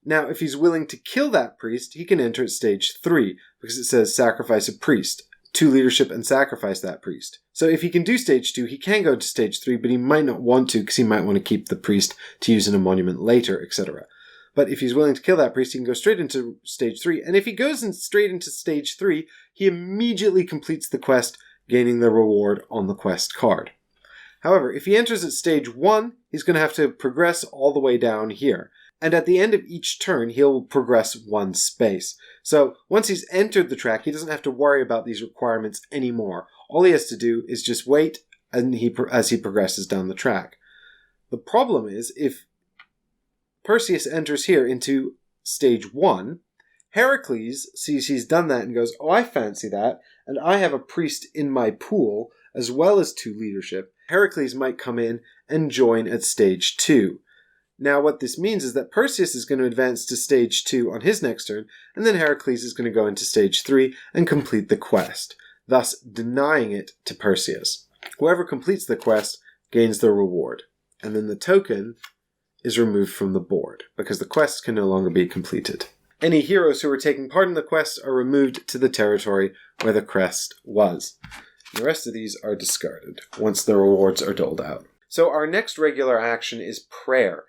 Now, if he's willing to kill that priest, he can enter at stage 3, because it says sacrifice a priest. 2 leadership and sacrifice that priest. So if he can do stage 2, he can go to stage 3, but he might not want to because he might want to keep the priest to use in a monument later, etc. But if he's willing to kill that priest, he can go straight into stage 3. And if he goes straight into stage 3, he immediately completes the quest, gaining the reward on the quest card. However, if he enters at stage 1, he's going to have to progress all the way down here. And at the end of each turn, he'll progress 1 space. So once he's entered the track, he doesn't have to worry about these requirements anymore. All he has to do is just wait as he progresses down the track. The problem is, if Perseus enters here into stage 1, Heracles sees he's done that and goes, oh, I fancy that, and I have a priest in my pool as well as 2 leadership. Heracles might come in and join at stage 2. Now what this means is that Perseus is going to advance to stage 2 on his next turn, and then Heracles is going to go into stage 3 and complete the quest, thus denying it to Perseus. Whoever completes the quest gains the reward, and then the token is removed from the board, because the quest can no longer be completed. Any heroes who were taking part in the quest are removed to the territory where the quest was. The rest of these are discarded once the rewards are doled out. So our next regular action is prayer.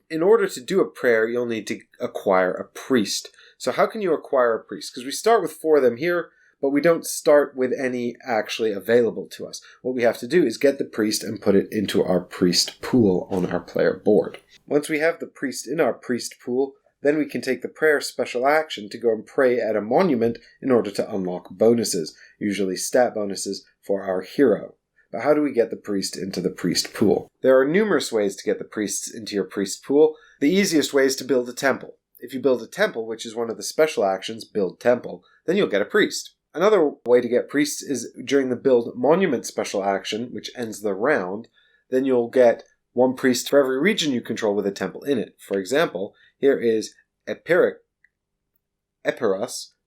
In order to do a prayer, you'll need to acquire a priest. So how can you acquire a priest? Because we start with 4 of them here, but we don't start with any actually available to us. What we have to do is get the priest and put it into our priest pool on our player board. Once we have the priest in our priest pool, then we can take the prayer special action to go and pray at a monument in order to unlock bonuses, usually stat bonuses for our hero. But how do we get the priest into the priest pool? There are numerous ways to get the priests into your priest pool. The easiest way is to build a temple. If you build a temple, which is one of the special actions, build temple, then you'll get a priest. Another way to get priests is during the build monument special action, which ends the round. Then you'll get 1 priest for every region you control with a temple in it. For example, here is Epirus,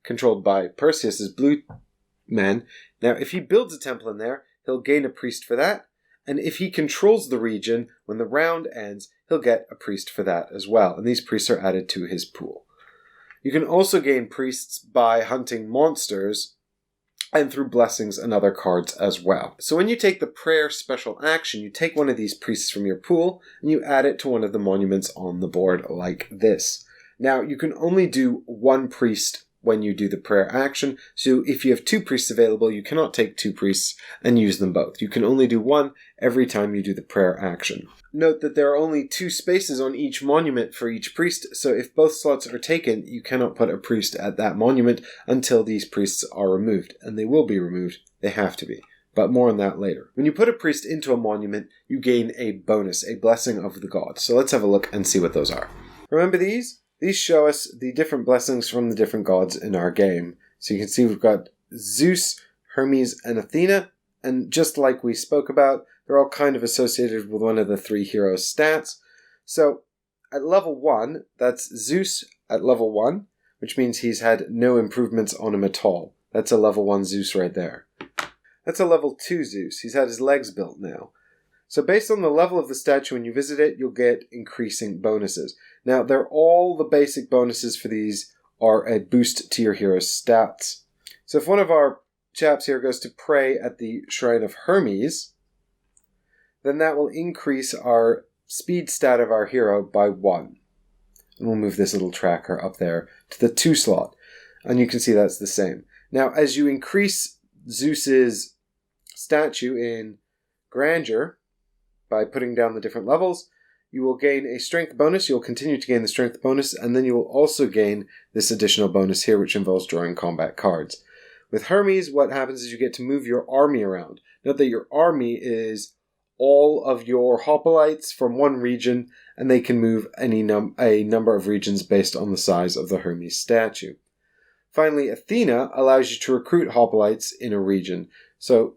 controlled by Perseus's blue men. Now, if he builds a temple in there, he'll gain a priest for that, and if he controls the region, when the round ends, he'll get a priest for that as well, and these priests are added to his pool. You can also gain priests by hunting monsters, and through blessings and other cards as well. So when you take the prayer special action, you take one of these priests from your pool, and you add it to one of the monuments on the board like this. Now, you can only do 1 priest when you do the prayer action. So if you have 2 priests available, you cannot take 2 priests and use them both. You can only do 1 every time you do the prayer action. Note that there are only 2 spaces on each monument for each priest, so if both slots are taken, you cannot put a priest at that monument until these priests are removed. And they will be removed. They have to be. But more on that later. When you put a priest into a monument, you gain a bonus, a blessing of the gods. So let's have a look and see what those are. Remember these? These show us the different blessings from the different gods in our game. So you can see we've got Zeus, Hermes, and Athena. And just like we spoke about, they're all kind of associated with one of the 3 heroes' stats. So at level 1, that's Zeus at level 1, which means he's had no improvements on him at all. That's a level 1 Zeus right there. That's a level 2 Zeus. He's had his legs built now. So based on the level of the statue when you visit it, you'll get increasing bonuses. Now, they're all the basic bonuses for these are a boost to your hero's stats. So if one of our chaps here goes to pray at the Shrine of Hermes, then that will increase our speed stat of our hero by 1. And we'll move this little tracker up there to the 2 slot. And you can see that's the same. Now, as you increase Zeus's statue in grandeur by putting down the different levels, you will gain a strength bonus. You'll continue to gain the strength bonus, and then you will also gain this additional bonus here, which involves drawing combat cards. With Hermes, what happens is you get to move your army around. Note that your army is all of your hoplites from one region, and they can move a number of regions based on the size of the Hermes statue. Finally, Athena allows you to recruit hoplites in a region. So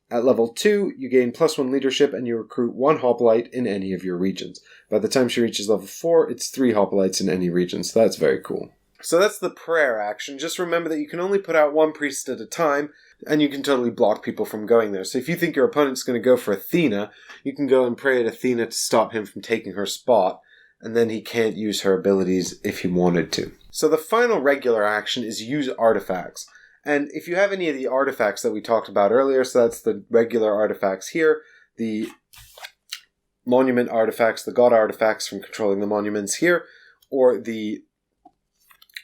at level 2, you gain +1 leadership and you recruit 1 hoplite in any of your regions. By the time she reaches level 4, it's 3 hoplites in any region, so that's very cool. So that's the prayer action. Just remember that you can only put out 1 priest at a time, and you can totally block people from going there. So if you think your opponent's going to go for Athena, you can go and pray at Athena to stop him from taking her spot, and then he can't use her abilities if he wanted to. So the final regular action is use artifacts. And if you have any of the artifacts that we talked about earlier, so that's the regular artifacts here, the monument artifacts, the god artifacts from controlling the monuments here, or the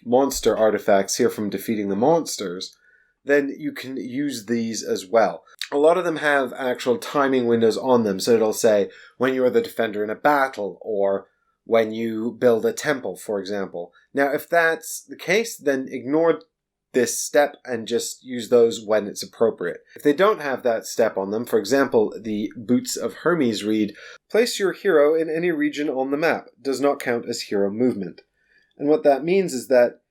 monster artifacts here from defeating the monsters, then you can use these as well. A lot of them have actual timing windows on them, so it'll say when you are the defender in a battle, or when you build a temple, for example. Now, if that's the case, then ignore this step and just use those when it's appropriate. If they don't have that step on them, for example, the Boots of Hermes read, place your hero in any region on the map. Does not count as hero movement. And what that means is that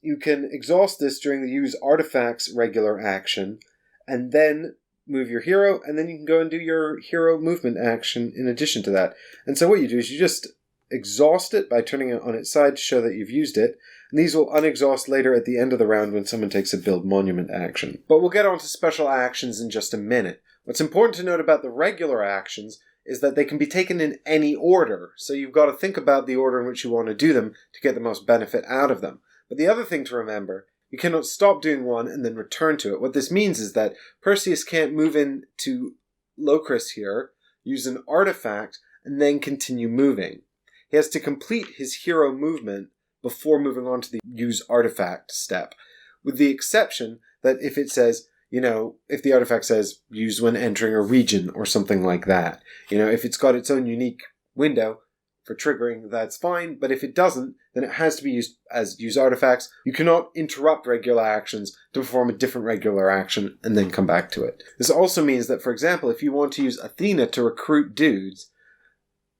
you can exhaust this during the use artifacts regular action, and then move your hero, and then you can go and do your hero movement action in addition to that. And so what you do is you just exhaust it by turning it on its side to show that you've used it, and these will unexhaust later at the end of the round when someone takes a build monument action. But we'll get on to special actions in just a minute. What's important to note about the regular actions is that they can be taken in any order, so you've got to think about the order in which you want to do them to get the most benefit out of them. But the other thing to remember, you cannot stop doing one and then return to it. What this means is that Perseus can't move into Locris here, use an artifact, and then continue moving. He has to complete his hero movement before moving on to the use artifact step, with the exception that if it says, if the artifact says use when entering a region or something like that, if it's got its own unique window for triggering, that's fine, but if it doesn't, then it has to be used as use artifacts. You cannot interrupt regular actions to perform a different regular action and then come back to it. This also means that, for example, if you want to use Athena to recruit dudes,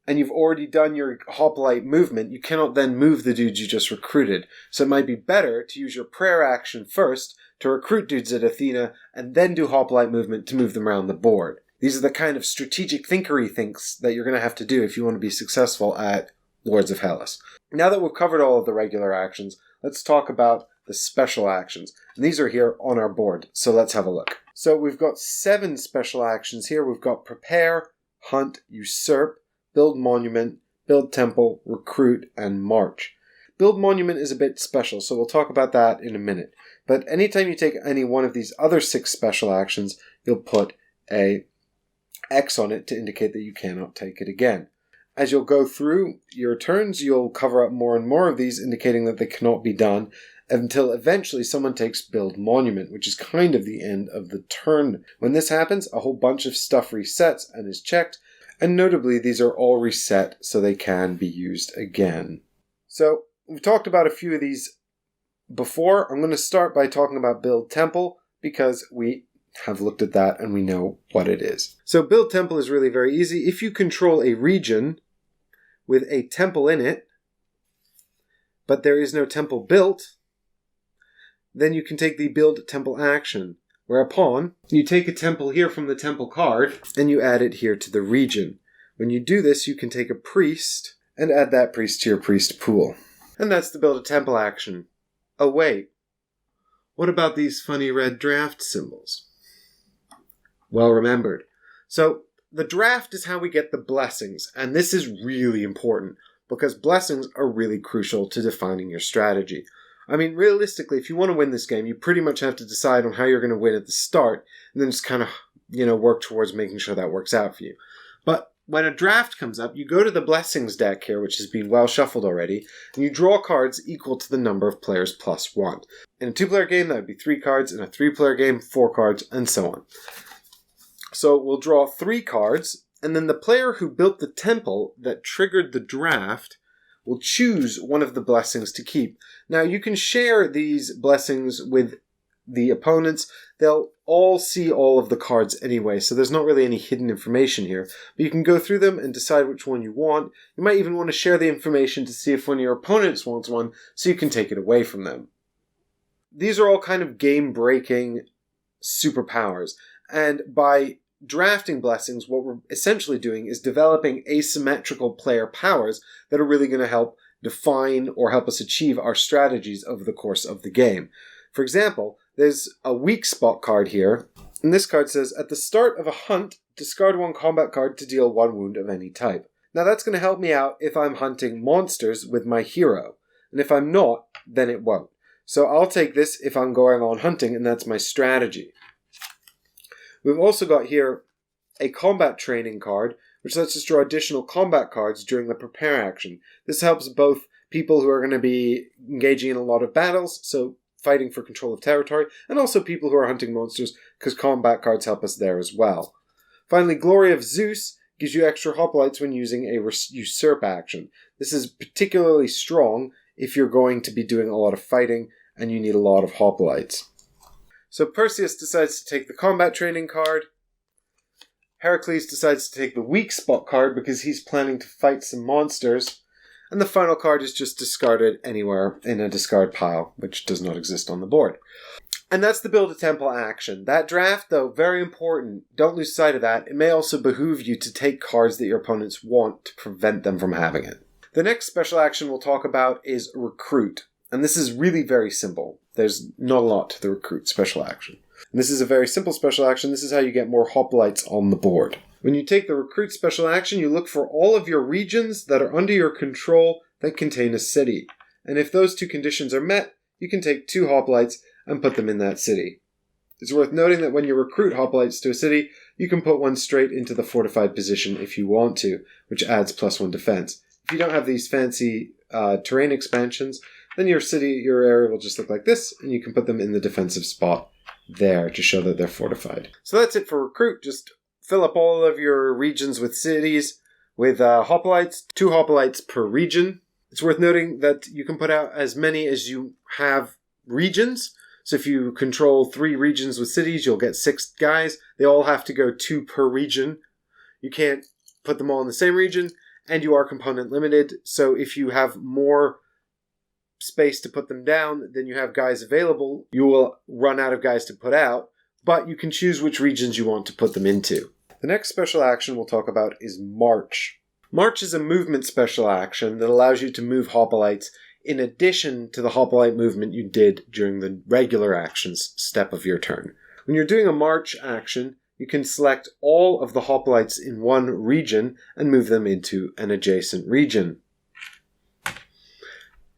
and you've already done your hoplite movement, you cannot then move the dudes you just recruited. So it might be better to use your prayer action first to recruit dudes at Athena, and then do hoplite movement to move them around the board. These are the kind of strategic thinkery things that you're going to have to do if you want to be successful at Lords of Hellas. Now that we've covered all of the regular actions, let's talk about the special actions. And these are here on our board, so let's have a look. So we've got 7 special actions here. We've got prepare, hunt, usurp, build monument, build temple, recruit, and march. Build monument is a bit special, so we'll talk about that in a minute. But anytime you take any one of these other 6 special actions, you'll put a X on it to indicate that you cannot take it again. As you'll go through your turns, you'll cover up more and more of these, indicating that they cannot be done, until eventually someone takes build monument, which is kind of the end of the turn. When this happens, a whole bunch of stuff resets and is checked, and notably these are all reset so they can be used again. So we've talked about a few of these before. I'm going to start by talking about build temple because we have looked at that and we know what it is. So build temple is really very easy. If you control a region with a temple in it, but there is no temple built, then you can take the build temple action, whereupon you take a temple here from the temple card and you add it here to the region. When you do this, you can take a priest and add that priest to your priest pool. And that's the build a temple action. Oh wait, what about these funny red draft symbols? Well remembered. So the draft is how we get the blessings, and this is really important because blessings are really crucial to defining your strategy. I mean, realistically, if you want to win this game, you pretty much have to decide on how you're going to win at the start, and then just kind of, work towards making sure that works out for you. But when a draft comes up, you go to the blessings deck here, which has been well shuffled already, and you draw cards equal to the number of players plus 1. In a 2-player game, that would be 3 cards. In a 3-player game, 4 cards, and so on. So we'll draw 3 cards, and then the player who built the temple that triggered the draft will choose one of the blessings to keep. Now, you can share these blessings with the opponents. They'll all see all of the cards anyway, so there's not really any hidden information here. But you can go through them and decide which one you want. You might even want to share the information to see if one of your opponents wants one, so you can take it away from them. These are all kind of game-breaking superpowers, and by drafting blessings, what we're essentially doing is developing asymmetrical player powers that are really going to help define or help us achieve our strategies over the course of the game. For example, there's a weak spot card here, and this card says, at the start of a hunt, discard 1 combat card to deal 1 wound of any type. Now that's going to help me out if I'm hunting monsters with my hero, and if I'm not, then it won't. So I'll take this if I'm going on hunting, and that's my strategy. We've also got here a combat training card, which lets us draw additional combat cards during the prepare action. This helps both people who are going to be engaging in a lot of battles, so fighting for control of territory, and also people who are hunting monsters, because combat cards help us there as well. Finally, Glory of Zeus gives you extra hoplites when using a usurp action. This is particularly strong if you're going to be doing a lot of fighting and you need a lot of hoplites. So Perseus decides to take the combat training card. Heracles decides to take the weak spot card because he's planning to fight some monsters. And the final card is just discarded anywhere in a discard pile, which does not exist on the board. And that's the build a temple action. That draft, though, very important. Don't lose sight of that. It may also behoove you to take cards that your opponents want to prevent them from having it. The next special action we'll talk about is recruit. And this is really very simple. There's not a lot to the recruit special action. And this is a very simple special action. This is how you get more hoplites on the board. When you take the recruit special action, you look for all of your regions that are under your control that contain a city. And if those 2 conditions are met, you can take 2 hoplites and put them in that city. It's worth noting that when you recruit hoplites to a city, you can put one straight into the fortified position if you want to, which adds +1 defense. If you don't have these fancy terrain expansions, then your area will just look like this, and you can put them in the defensive spot there to show that they're fortified. So that's it for recruit. Just fill up all of your regions with cities with hoplites, 2 hoplites per region. It's worth noting that you can put out as many as you have regions. So if you control 3 regions with cities, you'll get 6 guys. They all have to go 2 per region. You can't put them all in the same region, and you are component limited. So if you have more space to put them down, then you have guys available. You will run out of guys to put out, but you can choose which regions you want to put them into. The next special action we'll talk about is March. March is a movement special action that allows you to move hoplites in addition to the hoplite movement you did during the regular actions step of your turn. When you're doing a March action, you can select all of the hoplites in one region and move them into an adjacent region.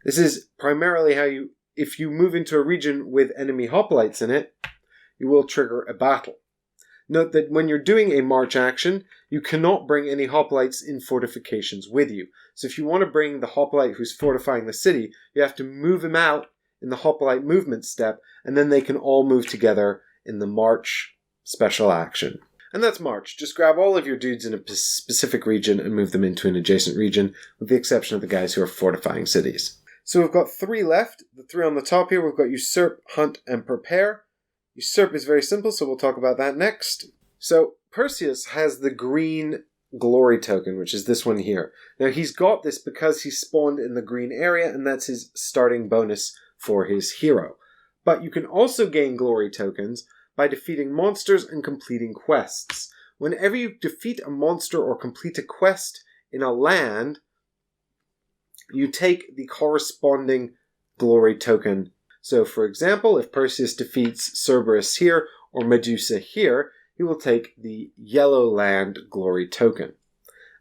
This is primarily how if you move into a region with enemy hoplites in it, you will trigger a battle. Note that when you're doing a march action, you cannot bring any hoplites in fortifications with you. So if you want to bring the hoplite who's fortifying the city, you have to move him out in the Hoplite movement step, and then they can all move together in the March special action. And that's March. Just grab all of your dudes in a specific region and move them into an adjacent region, with the exception of the guys who are fortifying cities. So we've got 3 left. The 3 on the top here, we've got Usurp, Hunt, and Prepare. Usurp is very simple, so we'll talk about that next. So Perseus has the green glory token, which is this one here. Now he's got this because he spawned in the green area, and that's his starting bonus for his hero. But you can also gain glory tokens by defeating monsters and completing quests. Whenever you defeat a monster or complete a quest in a land, you take the corresponding glory token. So for example, if Perseus defeats Cerberus here or Medusa here, he will take the Yellow Land glory token.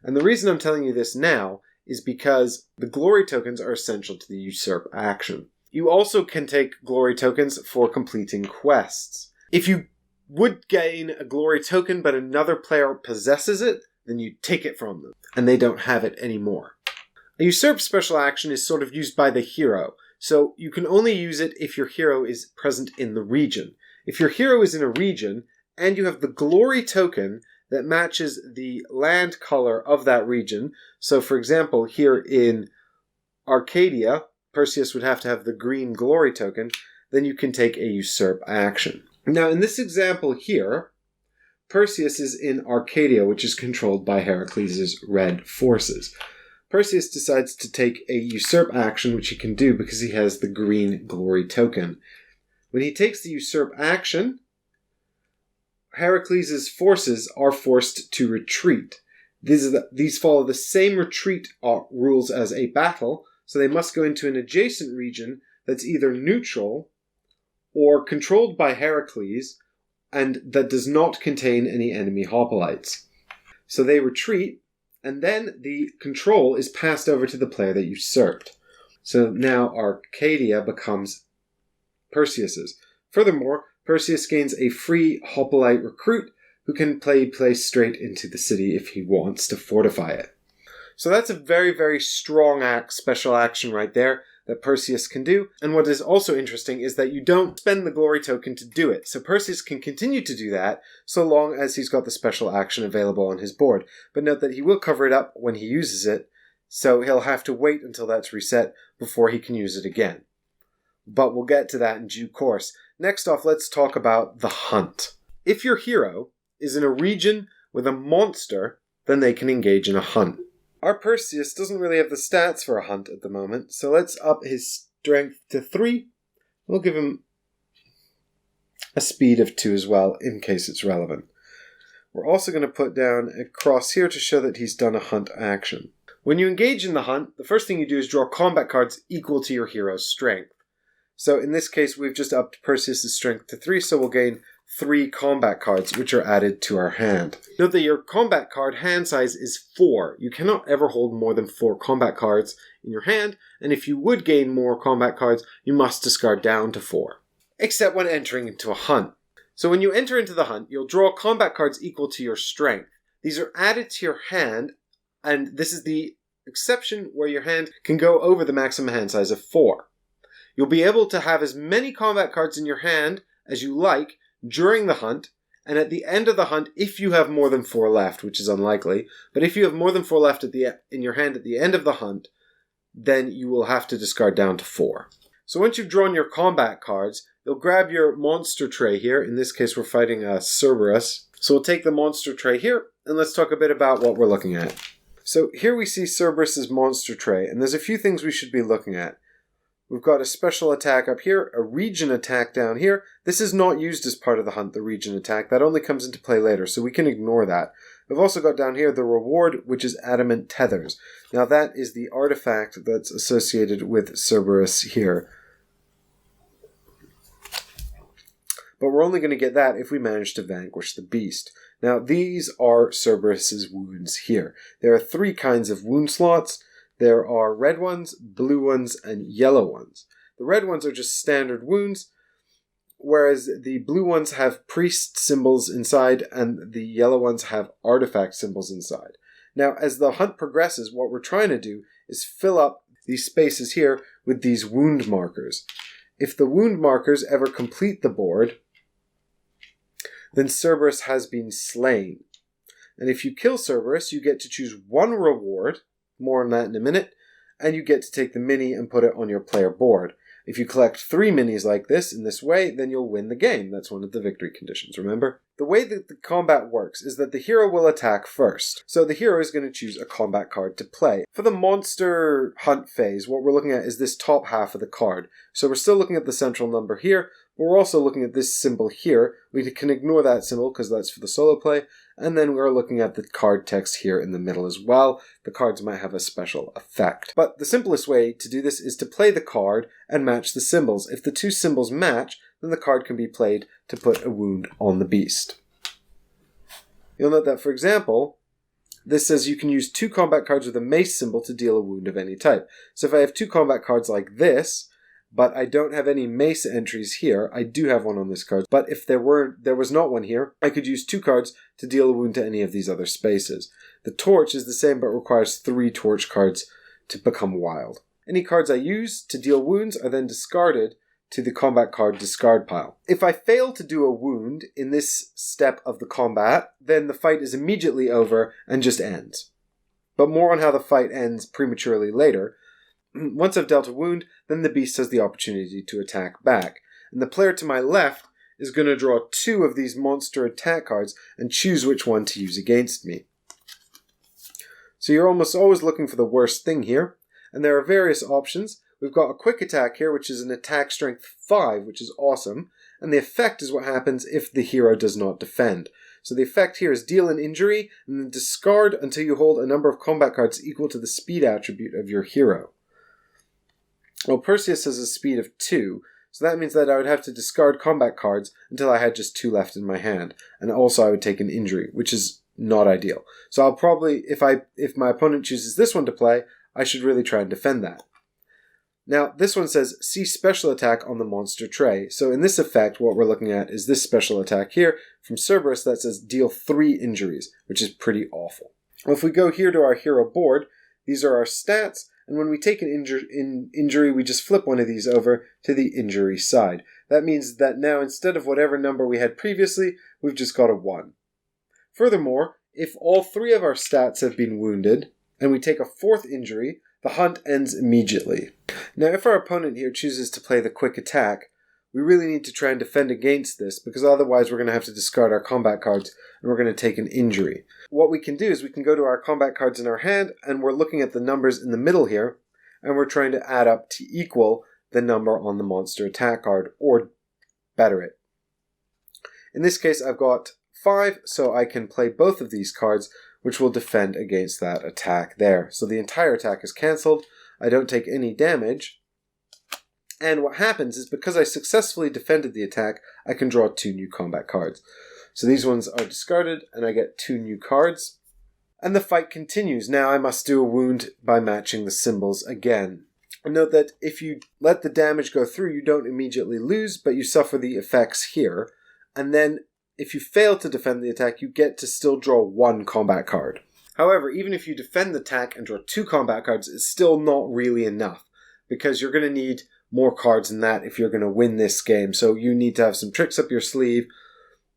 And the reason I'm telling you this now is because the glory tokens are essential to the usurp action. You also can take glory tokens for completing quests. If you would gain a glory token but another player possesses it, then you take it from them, and they don't have it anymore. A usurp special action is sort of used by the hero, so you can only use it if your hero is present in the region. If your hero is in a region, and you have the glory token that matches the land color of that region. So for example, here in Arcadia, Perseus would have to have the green glory token, then you can take a usurp action. Now in this example here, Perseus is in Arcadia, which is controlled by Heracles' red forces. Perseus decides to take a usurp action, which he can do because he has the green glory token. When he takes the usurp action, Heracles' forces are forced to retreat. These follow the same retreat rules as a battle, so they must go into an adjacent region that's either neutral or controlled by Heracles and that does not contain any enemy hoplites. So they retreat, and then the control is passed over to the player that usurped. So now Arcadia becomes Perseus's. Furthermore, Perseus gains a free hoplite recruit who can play straight into the city if he wants to fortify it. So that's a very, very strong special action right there that Perseus can do. And what is also interesting is that you don't spend the glory token to do it. So Perseus can continue to do that so long as he's got the special action available on his board. But note that he will cover it up when he uses it, so he'll have to wait until that's reset before he can use it again. But we'll get to that in due course. Next off, let's talk about the hunt. If your hero is in a region with a monster, then they can engage in a hunt. Our Perseus doesn't really have the stats for a hunt at the moment, so let's up his strength to 3. We'll give him a speed of 2 as well, in case it's relevant. We're also going to put down a cross here to show that he's done a hunt action. When you engage in the hunt, the first thing you do is draw combat cards equal to your hero's strength. So in this case, we've just upped Perseus' strength to 3, so we'll gain 3 combat cards, which are added to our hand. Note that your combat card hand size is 4. You cannot ever hold more than 4 combat cards in your hand, and if you would gain more combat cards, you must discard down to 4. Except when entering into a hunt. So when you enter into the hunt, you'll draw combat cards equal to your strength. These are added to your hand, and this is the exception where your hand can go over the maximum hand size of 4. You'll be able to have as many combat cards in your hand as you like during the hunt, and at the end of the hunt, if you have more than 4 left, which is unlikely, but if you have more than 4 left in your hand at the end of the hunt, then you will have to discard down to 4. So once you've drawn your combat cards, you'll grab your monster tray here. In this case, we're fighting Cerberus. So we'll take the monster tray here, and let's talk a bit about what we're looking at. So here we see Cerberus' monster tray, and there's a few things we should be looking at. We've got a special attack up here, a region attack down here. This is not used as part of the hunt, the region attack. That only comes into play later, so we can ignore that. We've also got down here the reward, which is adamant tethers. Now that is the artifact that's associated with Cerberus here. But we're only going to get that if we manage to vanquish the beast. Now these are Cerberus' wounds here. There are 3 kinds of wound slots. There are red ones, blue ones, and yellow ones. The red ones are just standard wounds, whereas the blue ones have priest symbols inside, and the yellow ones have artifact symbols inside. Now, as the hunt progresses, what we're trying to do is fill up these spaces here with these wound markers. if the wound markers ever complete the board, then Cerberus has been slain. And if you kill Cerberus, you get to choose one reward, more on that in a minute, and you get to take the mini and put it on your player board. If you collect 3 minis like this, in this way, then you'll win the game. That's one of the victory conditions, remember? The way that the combat works is that the hero will attack first. So the hero is going to choose a combat card to play. For the monster hunt phase, what we're looking at is this top half of the card. So we're still looking at the central number here, but we're also looking at this symbol here. We can ignore that symbol because that's for the solo play. And then we're looking at the card text here in the middle as well. The cards might have a special effect. But the simplest way to do this is to play the card and match the symbols. If the two symbols match, then the card can be played to put a wound on the beast. You'll note that, for example, this says you can use 2 combat cards with a mace symbol to deal a wound of any type. So if I have 2 combat cards like this, but I don't have any mace entries here, I do have one on this card. But if there was not one here, I could use 2 cards to deal a wound to any of these other spaces. The torch is the same but requires 3 torch cards to become wild. Any cards I use to deal wounds are then discarded to the combat card discard pile. If I fail to do a wound in this step of the combat, then the fight is immediately over and just ends. But more on how the fight ends prematurely later. Once I've dealt a wound, then the beast has the opportunity to attack back. And the player to my left is going to draw 2 of these monster attack cards and choose which one to use against me. So you're almost always looking for the worst thing here, and there are various options. We've got a quick attack here, which is an attack strength 5, which is awesome, and the effect is what happens if the hero does not defend. So the effect here is deal an injury, and then discard until you hold a number of combat cards equal to the speed attribute of your hero. Well, Perseus has a speed of 2, so that means that I would have to discard combat cards until I had just 2 left in my hand, and also I would take an injury, which is not ideal. So I'll probably, if my opponent chooses this one to play, I should really try and defend that. Now, this one says, see special attack on the monster tray. So in this effect, what we're looking at is this special attack here from Cerberus that says deal 3 injuries, which is pretty awful. Well, if we go here to our hero board, these are our stats, and when we take an injury, we just flip one of these over to the injury side. That means that now instead of whatever number we had previously, we've just got a 1. Furthermore, if all 3 of our stats have been wounded, and we take a 4th injury, the hunt ends immediately. Now, if our opponent here chooses to play the quick attack, we really need to try and defend against this, because otherwise we're going to have to discard our combat cards, and we're going to take an injury. What we can do is we can go to our combat cards in our hand, and we're looking at the numbers in the middle here, and we're trying to add up to equal the number on the monster attack card, or better it. In this case, I've got 5, so I can play both of these cards, which will defend against that attack there. So the entire attack is cancelled. I don't take any damage. And what happens is because I successfully defended the attack, I can draw 2 new combat cards. So these ones are discarded, and I get 2 new cards. And the fight continues. Now I must do a wound by matching the symbols again. And note that if you let the damage go through, you don't immediately lose, but you suffer the effects here. And then if you fail to defend the attack, you get to still draw 1 combat card. However, even if you defend the attack and draw 2 combat cards, it's still not really enough, because you're going to need more cards than that if you're going to win this game. So you need to have some tricks up your sleeve,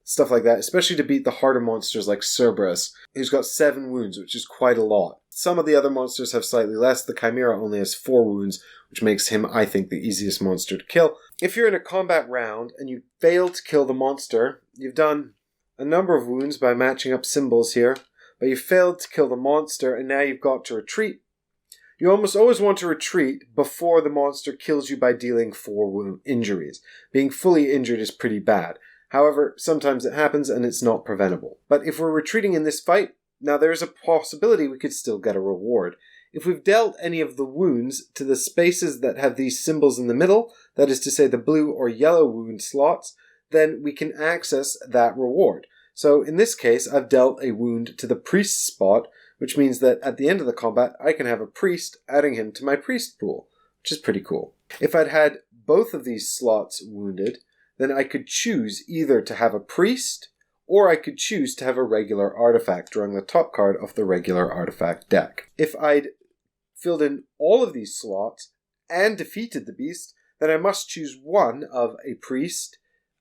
stuff like that, especially to beat the harder monsters like Cerberus, who's got 7 wounds, which is quite a lot. Some of the other monsters have slightly less. The Chimera only has 4 wounds, which makes him, I think, the easiest monster to kill. If you're in a combat round and you fail to kill the monster, you've done a number of wounds by matching up symbols here, but you failed to kill the monster and now you've got to retreat. You almost always want to retreat before the monster kills you by dealing 4 injuries. Being fully injured is pretty bad. However, sometimes it happens and it's not preventable. But if we're retreating in this fight, now there's a possibility we could still get a reward. If we've dealt any of the wounds to the spaces that have these symbols in the middle, that is to say the blue or yellow wound slots, then we can access that reward. So in this case, I've dealt a wound to the priest spot, which means that at the end of the combat, I can have a priest, adding him to my priest pool, which is pretty cool. If I'd had both of these slots wounded, then I could choose either to have a priest, or I could choose to have a regular artifact, drawing the top card of the regular artifact deck. If I'd filled in all of these slots and defeated the beast, then I must choose one of a priest,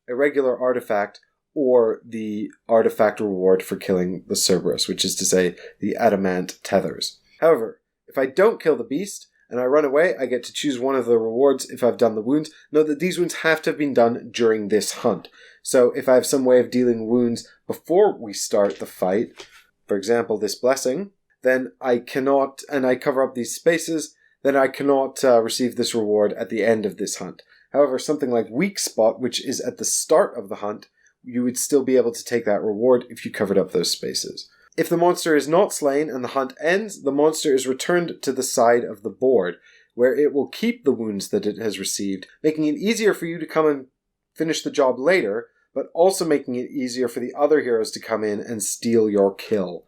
a regular artifact, or the artifact reward for killing the Cerberus, which is to say, the adamant tethers. However, if I don't kill the beast, and I run away, I get to choose one of the rewards if I've done the wounds. Note that these wounds have to have been done during this hunt. So if I have some way of dealing wounds before we start the fight, for example, this blessing, then I cannot, and I cover up these spaces, then I cannot receive this reward at the end of this hunt. However, something like weak spot, which is at the start of the hunt, you would still be able to take that reward if you covered up those spaces. If the monster is not slain and the hunt ends, the monster is returned to the side of the board, where it will keep the wounds that it has received, making it easier for you to come and finish the job later, but also making it easier for the other heroes to come in and steal your kill.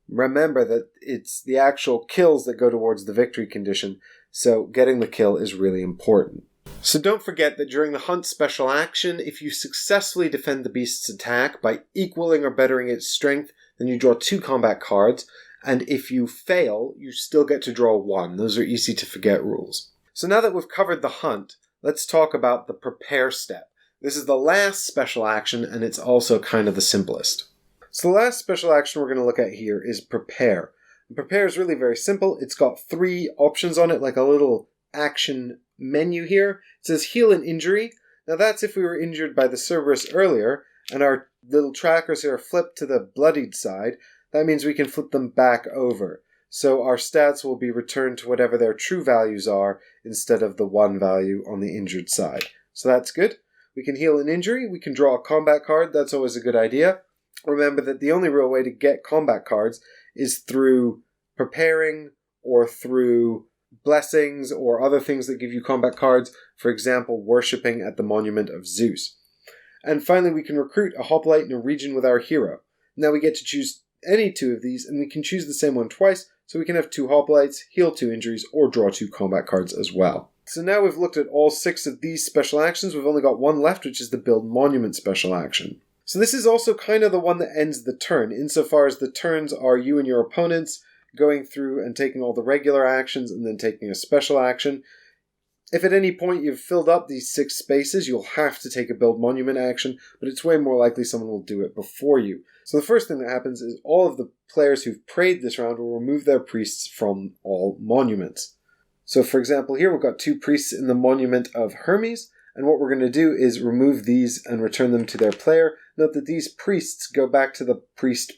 Remember that it's the actual kills that go towards the victory condition, so getting the kill is really important. So don't forget that during the hunt special action, if you successfully defend the beast's attack by equaling or bettering its strength, then you draw 2 combat cards, and if you fail, you still get to draw 1. Those are easy to forget rules. So now that we've covered the hunt, let's talk about the prepare step. This is the last special action, and it's also kind of the simplest. So the last special action we're going to look at here is prepare. And prepare is really very simple. It's got 3 options on it, like a little action menu here. It says heal an injury. Now that's if we were injured by the Cerberus earlier, and our little trackers here are flipped to the bloodied side. That means we can flip them back over. So our stats will be returned to whatever their true values are instead of the 1 value on the injured side. So that's good. We can heal an injury. We can draw a combat card. That's always a good idea. Remember that the only real way to get combat cards is through preparing or through blessings or other things that give you combat cards. For example, worshipping at the monument of Zeus. And finally, we can recruit a hoplite in a region with our hero. Now we get to choose any 2 of these, and we can choose the same one twice, so we can have 2 hoplites, heal 2 injuries, or draw 2 combat cards as well. So now we've looked at all 6 of these special actions. We've only got one left, which is the build monument special action. So this is also kind of the one that ends the turn, insofar as the turns are you and your opponents going through and taking all the regular actions and then taking a special action. If at any point you've filled up these 6 spaces, you'll have to take a build monument action, but it's way more likely someone will do it before you. So the first thing that happens is all of the players who've prayed this round will remove their priests from all monuments. So for example, here we've got 2 priests in the monument of Hermes, and what we're going to do is remove these and return them to their player. Note that these priests go back to the priest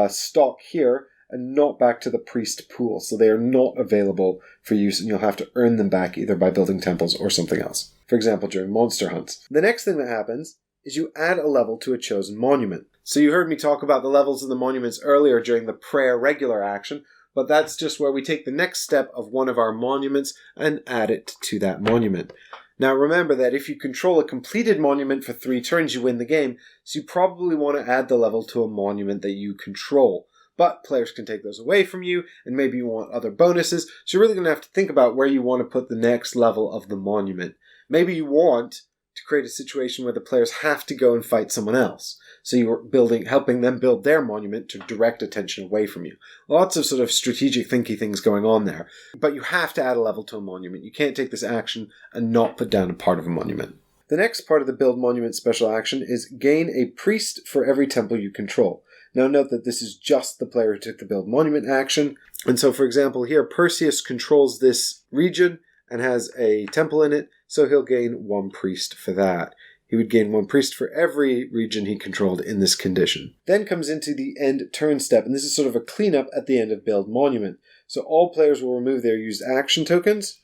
stock here, and not back to the priest pool. So they are not available for use, and you'll have to earn them back either by building temples or something else. For example, during monster hunts. The next thing that happens is you add a level to a chosen monument. So you heard me talk about the levels of the monuments earlier during the prayer regular action, but that's just where we take the next step of one of our monuments and add it to that monument. Now remember that if you control a completed monument for 3 turns, you win the game, so you probably want to add the level to a monument that you control. But players can take those away from you, and maybe you want other bonuses, so you're really going to have to think about where you want to put the next level of the monument. Maybe you want to create a situation where the players have to go and fight someone else, so you're helping them build their monument to direct attention away from you. Lots of sort of strategic thinky things going on there, but you have to add a level to a monument. You can't take this action and not put down a part of a monument. The next part of the build monument special action is gain a priest for every temple you control. Now note that this is just the player who took the build monument action. And so for example here, Perseus controls this region and has a temple in it, so he'll gain 1 priest for that. He would gain 1 priest for every region he controlled in this condition. Then comes into the end turn step, and this is sort of a cleanup at the end of build monument. So all players will remove their used action tokens,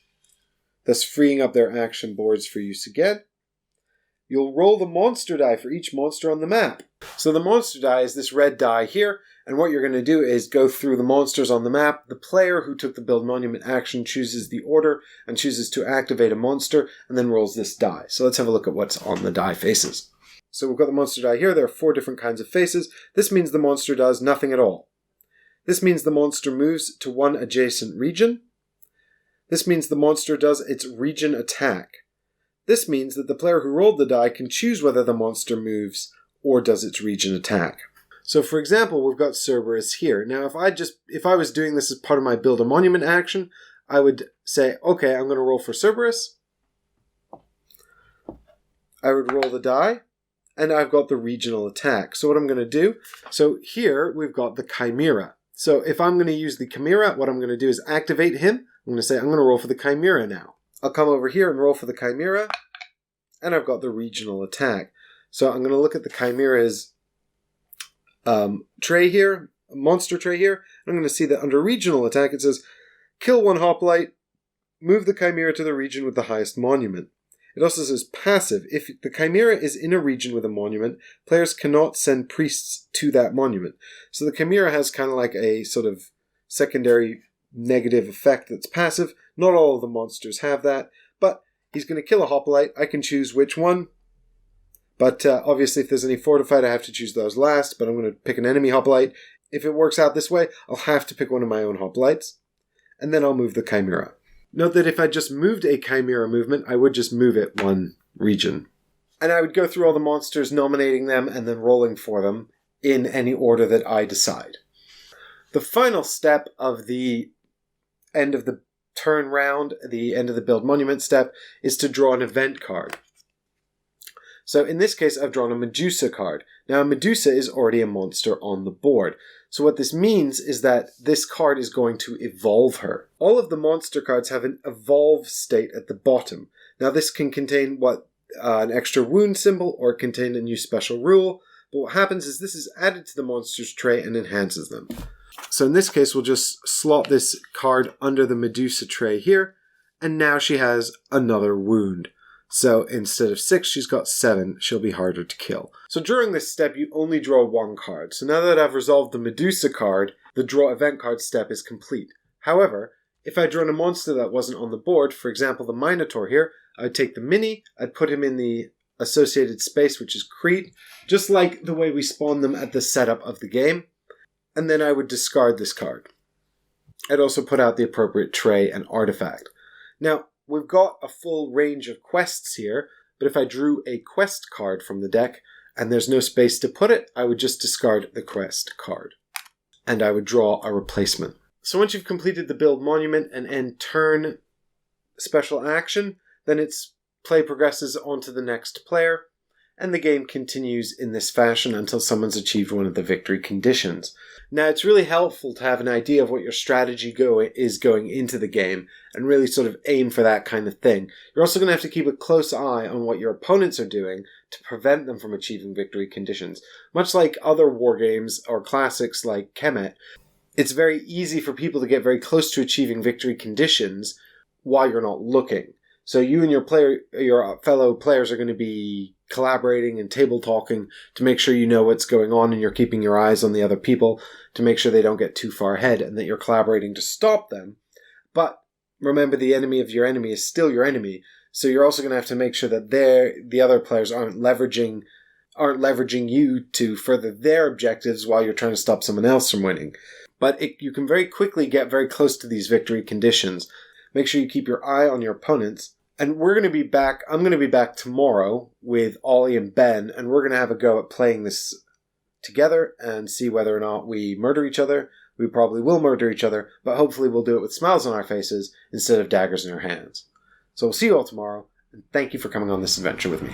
thus freeing up their action boards for use again. You'll roll the monster die for each monster on the map. So the monster die is this red die here, and what you're going to do is go through the monsters on the map. The player who took the build monument action chooses the order and chooses to activate a monster, and then rolls this die. So let's have a look at what's on the die faces. So we've got the monster die here. There are 4 different kinds of faces. This means the monster does nothing at all. This means the monster moves to 1 adjacent region. This means the monster does its region attack. This means that the player who rolled the die can choose whether the monster moves or does its region attack. So for example, we've got Cerberus here. Now if I was doing this as part of my build a monument action, I would say, okay, I'm going to roll for Cerberus. I would roll the die, and I've got the regional attack. So what I'm going to do, so here we've got the Chimera. So if I'm going to use the Chimera, what I'm going to do is activate him. I'm going to say I'm going to roll for the Chimera now. I'll come over here and roll for the Chimera, and I've got the regional attack. So I'm going to look at the Chimera's tray here, monster tray here. I'm going to see that under regional attack it says, kill one hoplite, move the Chimera to the region with the highest monument. It also says passive. If the Chimera is in a region with a monument, players cannot send priests to that monument. So the Chimera has kind of like a sort of secondary negative effect that's passive. Not all of the monsters have that, but he's going to kill a hoplite. I can choose which one. But obviously if there's any fortified, I have to choose those last, but I'm going to pick an enemy hoplite. If it works out this way, I'll have to pick one of my own hoplites, and then I'll move the Chimera. Note that if I just moved a Chimera movement, I would just move it one region. And I would go through all the monsters, nominating them, and then rolling for them in any order that I decide. The final step of the end of the turn round, the end of the build monument step, is to draw an event card. So in this case, I've drawn a Medusa card. Now, Medusa is already a monster on the board. So what this means is that this card is going to evolve her. All of the monster cards have an evolve state at the bottom. Now this can contain an extra wound symbol, or contain a new special rule. But what happens is this is added to the monster's tray and enhances them. So in this case, we'll just slot this card under the Medusa tray here. And now she has another wound. So instead of 6, she's got 7. She'll be harder to kill. So during this step, you only draw one card. So now that I've resolved the Medusa card, the draw event card step is complete. However, if I'd drawn a monster that wasn't on the board, for example, the Minotaur here, I'd take the Mini, I'd put him in the associated space, which is Crete, just like the way we spawn them at the setup of the game, and then I would discard this card. I'd also put out the appropriate tray and artifact. Now, we've got a full range of quests here, but if I drew a quest card from the deck and there's no space to put it, I would just discard the quest card. And I would draw a replacement. So once you've completed the build monument and end turn special action, then its play progresses onto the next player, and the game continues in this fashion until someone's achieved one of the victory conditions. Now, it's really helpful to have an idea of what your strategy is going into the game, and really sort of aim for that kind of thing. You're also going to have to keep a close eye on what your opponents are doing to prevent them from achieving victory conditions. Much like other war games or classics like Kemet, it's very easy for people to get very close to achieving victory conditions while you're not looking. So you and your fellow players are going to be collaborating and table talking to make sure you know what's going on and you're keeping your eyes on the other people to make sure they don't get too far ahead and that you're collaborating to stop them. But remember, the enemy of your enemy is still your enemy, so you're also going to have to make sure that the other players aren't leveraging you to further their objectives while you're trying to stop someone else from winning. But you can very quickly get very close to these victory conditions. Make sure you keep your eye on your opponents. And I'm going to be back tomorrow with Ollie and Ben, and we're going to have a go at playing this together and see whether or not we murder each other. We probably will murder each other, but hopefully we'll do it with smiles on our faces instead of daggers in our hands. So we'll see you all tomorrow, and thank you for coming on this adventure with me.